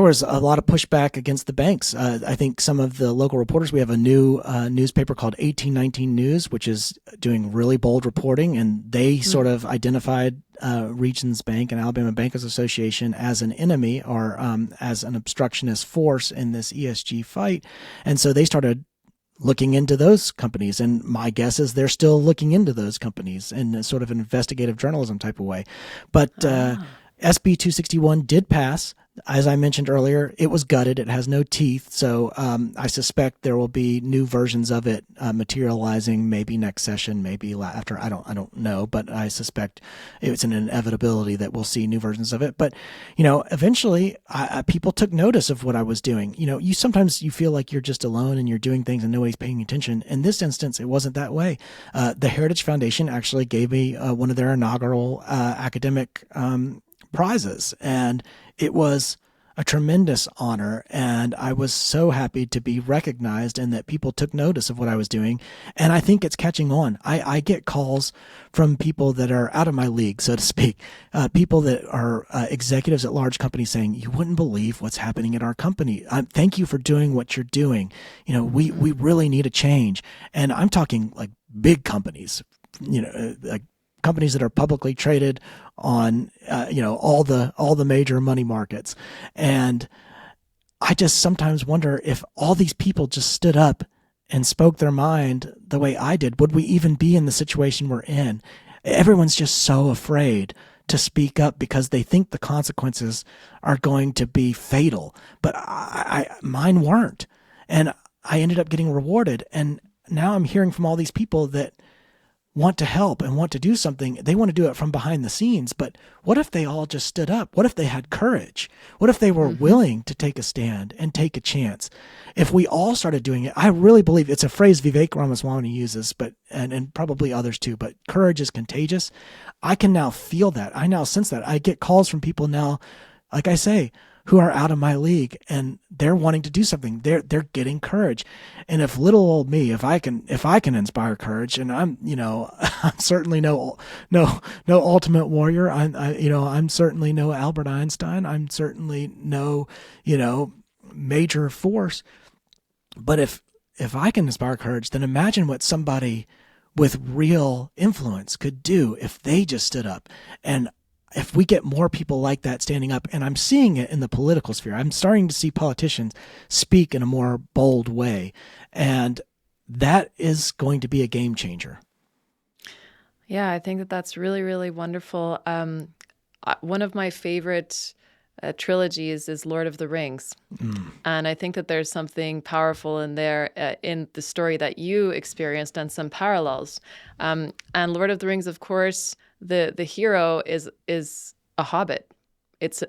was a lot of pushback against the banks. I think some of the local reporters, we have a new newspaper called 1819 News, which is doing really bold reporting, and they sort of identified Regions Bank and Alabama Bankers Association as an enemy or as an obstructionist force in this ESG fight. And so they started looking into those companies. And my guess is they're still looking into those companies in a sort of investigative journalism type of way. But SB 261 did pass. As I mentioned earlier, it was gutted. It has no teeth. So I suspect there will be new versions of it materializing maybe next session, maybe after. I don't know, but I suspect it's an inevitability that we'll see new versions of it. But, eventually people took notice of what I was doing. Sometimes you feel like you're just alone and you're doing things and nobody's paying attention. In this instance, it wasn't that way. The Heritage Foundation actually gave me one of their inaugural academic prizes, and it was a tremendous honor, and I was so happy to be recognized and that people took notice of what I was doing. And I think it's catching on. I get calls from people that are out of my league, so to speak, people that are executives at large companies saying, you wouldn't believe what's happening at our company. Thank you for doing what you're doing. We really need a change. And I'm talking like big companies, like companies that are publicly traded on, all the major money markets. And I just sometimes wonder if all these people just stood up and spoke their mind the way I did, would we even be in the situation we're in? Everyone's just so afraid to speak up because they think the consequences are going to be fatal. But mine weren't. And I ended up getting rewarded. And now I'm hearing from all these people that want to help and want to do something. They want to do it from behind the scenes. But what if they all just stood up? What if they had courage? What if they were willing to take a stand and take a chance? If we all started doing it, I really believe it's a phrase Vivek Ramaswamy uses, but and probably others too, but courage is contagious. I can now feel that. I now sense that. I get calls from people now, like I say, who are out of my league, and they're wanting to do something. They're getting courage. And if little old me, if I can inspire courage, and I'm certainly no ultimate warrior. I'm certainly no Albert Einstein. I'm certainly no, major force. But if I can inspire courage, then imagine what somebody with real influence could do if they just stood up. And if we get more people like that standing up, and I'm seeing it in the political sphere, I'm starting to see politicians speak in a more bold way, and that is going to be a game changer. Yeah, I think that's really, really wonderful. One of my favorite trilogies is Lord of the Rings. And I think that there's something powerful in there in the story that you experienced and some parallels. And Lord of the Rings, of course, the hero is a hobbit. It's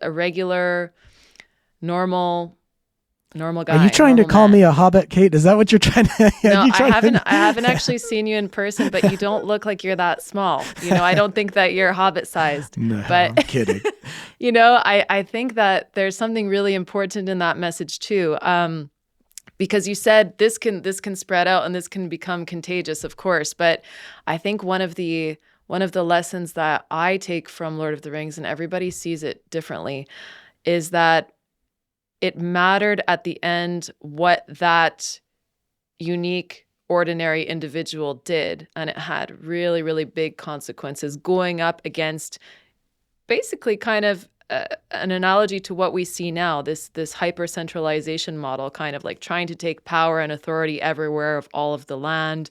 a regular, normal guy. Are you trying to call me a hobbit, Kate? Is that what you're trying to? No, I haven't actually seen you in person, but you don't look like you're that small. I don't think that you're hobbit sized. No, but I'm kidding. I think that there's something really important in that message too. Because you said this can spread out and this can become contagious, of course. But I think one of the one of the lessons that I take from Lord of the Rings, and everybody sees it differently, is that it mattered at the end what that unique, ordinary individual did. And it had really, really big consequences, going up against basically kind of an analogy to what we see now, this hyper-centralization model, kind of like trying to take power and authority everywhere of all of the land.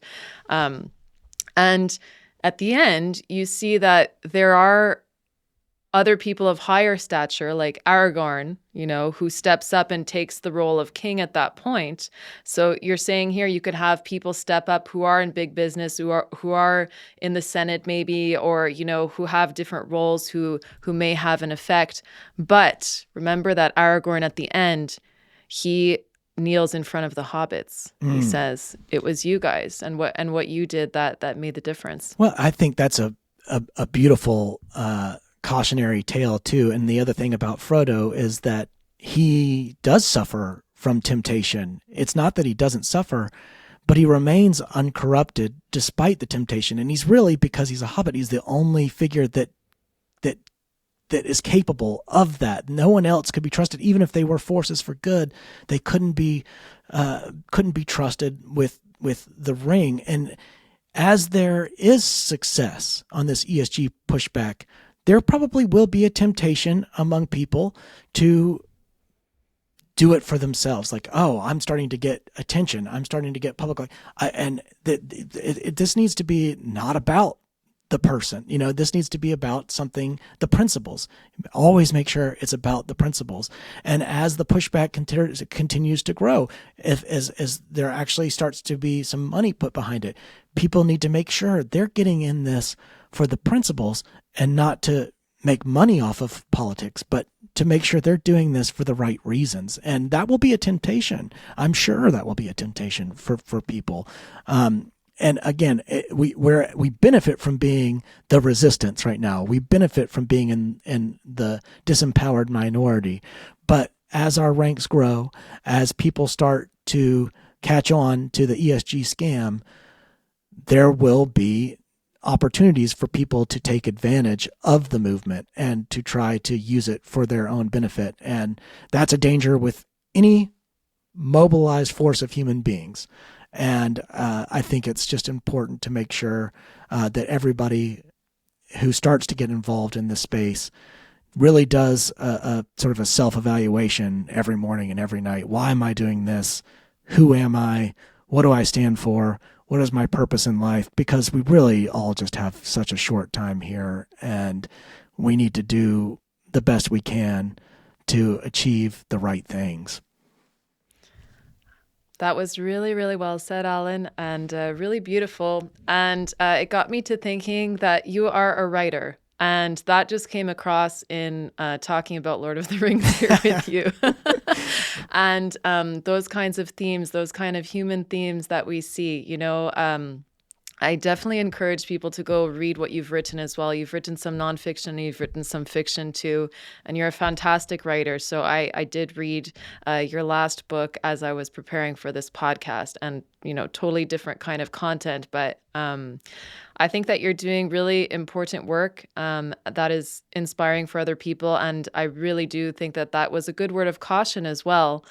And at the end, you see that there are other people of higher stature, like Aragorn, who steps up and takes the role of king at that point. So you're saying here you could have people step up who are in big business, who are in the Senate maybe, or who have different roles, who may have an effect. But remember that Aragorn at the end, he kneels in front of the hobbits. He says, "It was you guys and what you did that made the difference." Well, I think that's a beautiful cautionary tale too. And the other thing about Frodo is that he does suffer from temptation. It's not that he doesn't suffer, but he remains uncorrupted despite the temptation. And he's really, because he's a hobbit, he's the only figure that is capable of that. No one else could be trusted, even if they were forces for good. They couldn't be trusted with the ring. And as there is success on this ESG pushback, there probably will be a temptation among people to do it for themselves. Like, oh, I'm starting to get attention. I'm starting to get public. This needs to be not about the person. This needs to be about something, the principles. Always make sure it's about the principles. And as the pushback continues to grow, as there actually starts to be some money put behind it, people need to make sure they're getting in this for the principles and not to make money off of politics, but to make sure they're doing this for the right reasons. And that will be a temptation. I'm sure that will be a temptation for people. And again, we benefit from being the resistance right now. We benefit from being in the disempowered minority. But as our ranks grow, as people start to catch on to the ESG scam, there will be opportunities for people to take advantage of the movement and to try to use it for their own benefit. And that's a danger with any mobilized force of human beings. And I think it's just important to make sure that everybody who starts to get involved in this space really does a sort of a self-evaluation every morning and every night. Why am I doing this? Who am I? What do I stand for? What is my purpose in life? Because we really all just have such a short time here, and we need to do the best we can to achieve the right things. That was really, really well said, Allen, and really beautiful. And it got me to thinking that you are a writer. And that just came across in talking about Lord of the Rings here with you. And those kinds of themes, those kind of human themes that we see, I definitely encourage people to go read what you've written as well. You've written some nonfiction, and you've written some fiction too, and you're a fantastic writer. So I did read your last book as I was preparing for this podcast, and totally different kind of content, but I think that you're doing really important work that is inspiring for other people, and I really do think that was a good word of caution as well.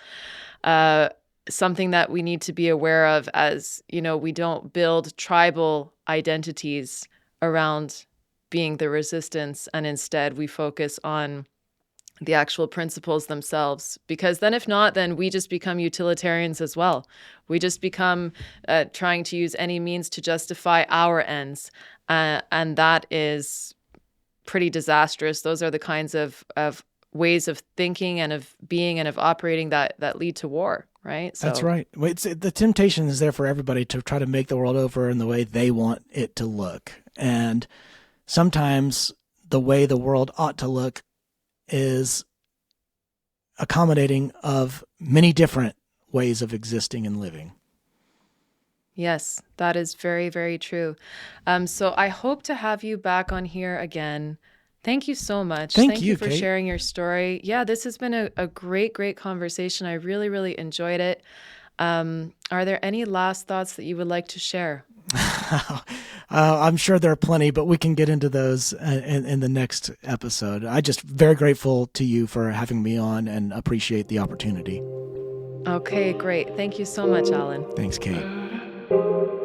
Something that we need to be aware of as, we don't build tribal identities around being the resistance, and instead we focus on the actual principles themselves. Because then if not, then we just become utilitarians as well. We just become trying to use any means to justify our ends. And that is pretty disastrous. Those are the kinds of ways of thinking and of being and of operating that lead to war. Right? So, that's right. The temptation is there for everybody to try to make the world over in the way they want it to look. And sometimes the way the world ought to look is accommodating of many different ways of existing and living. Yes, that is very, very true. So I hope to have you back on here again. Thank you so much. Thank you for Kate. Sharing your story. Yeah, this has been a great, great conversation. I really, really enjoyed it. Are there any last thoughts that you would like to share? I'm sure there are plenty, but we can get into those in the next episode. I just very grateful to you for having me on and appreciate the opportunity. Okay, great. Thank you so much, Allen. Thanks, Kate.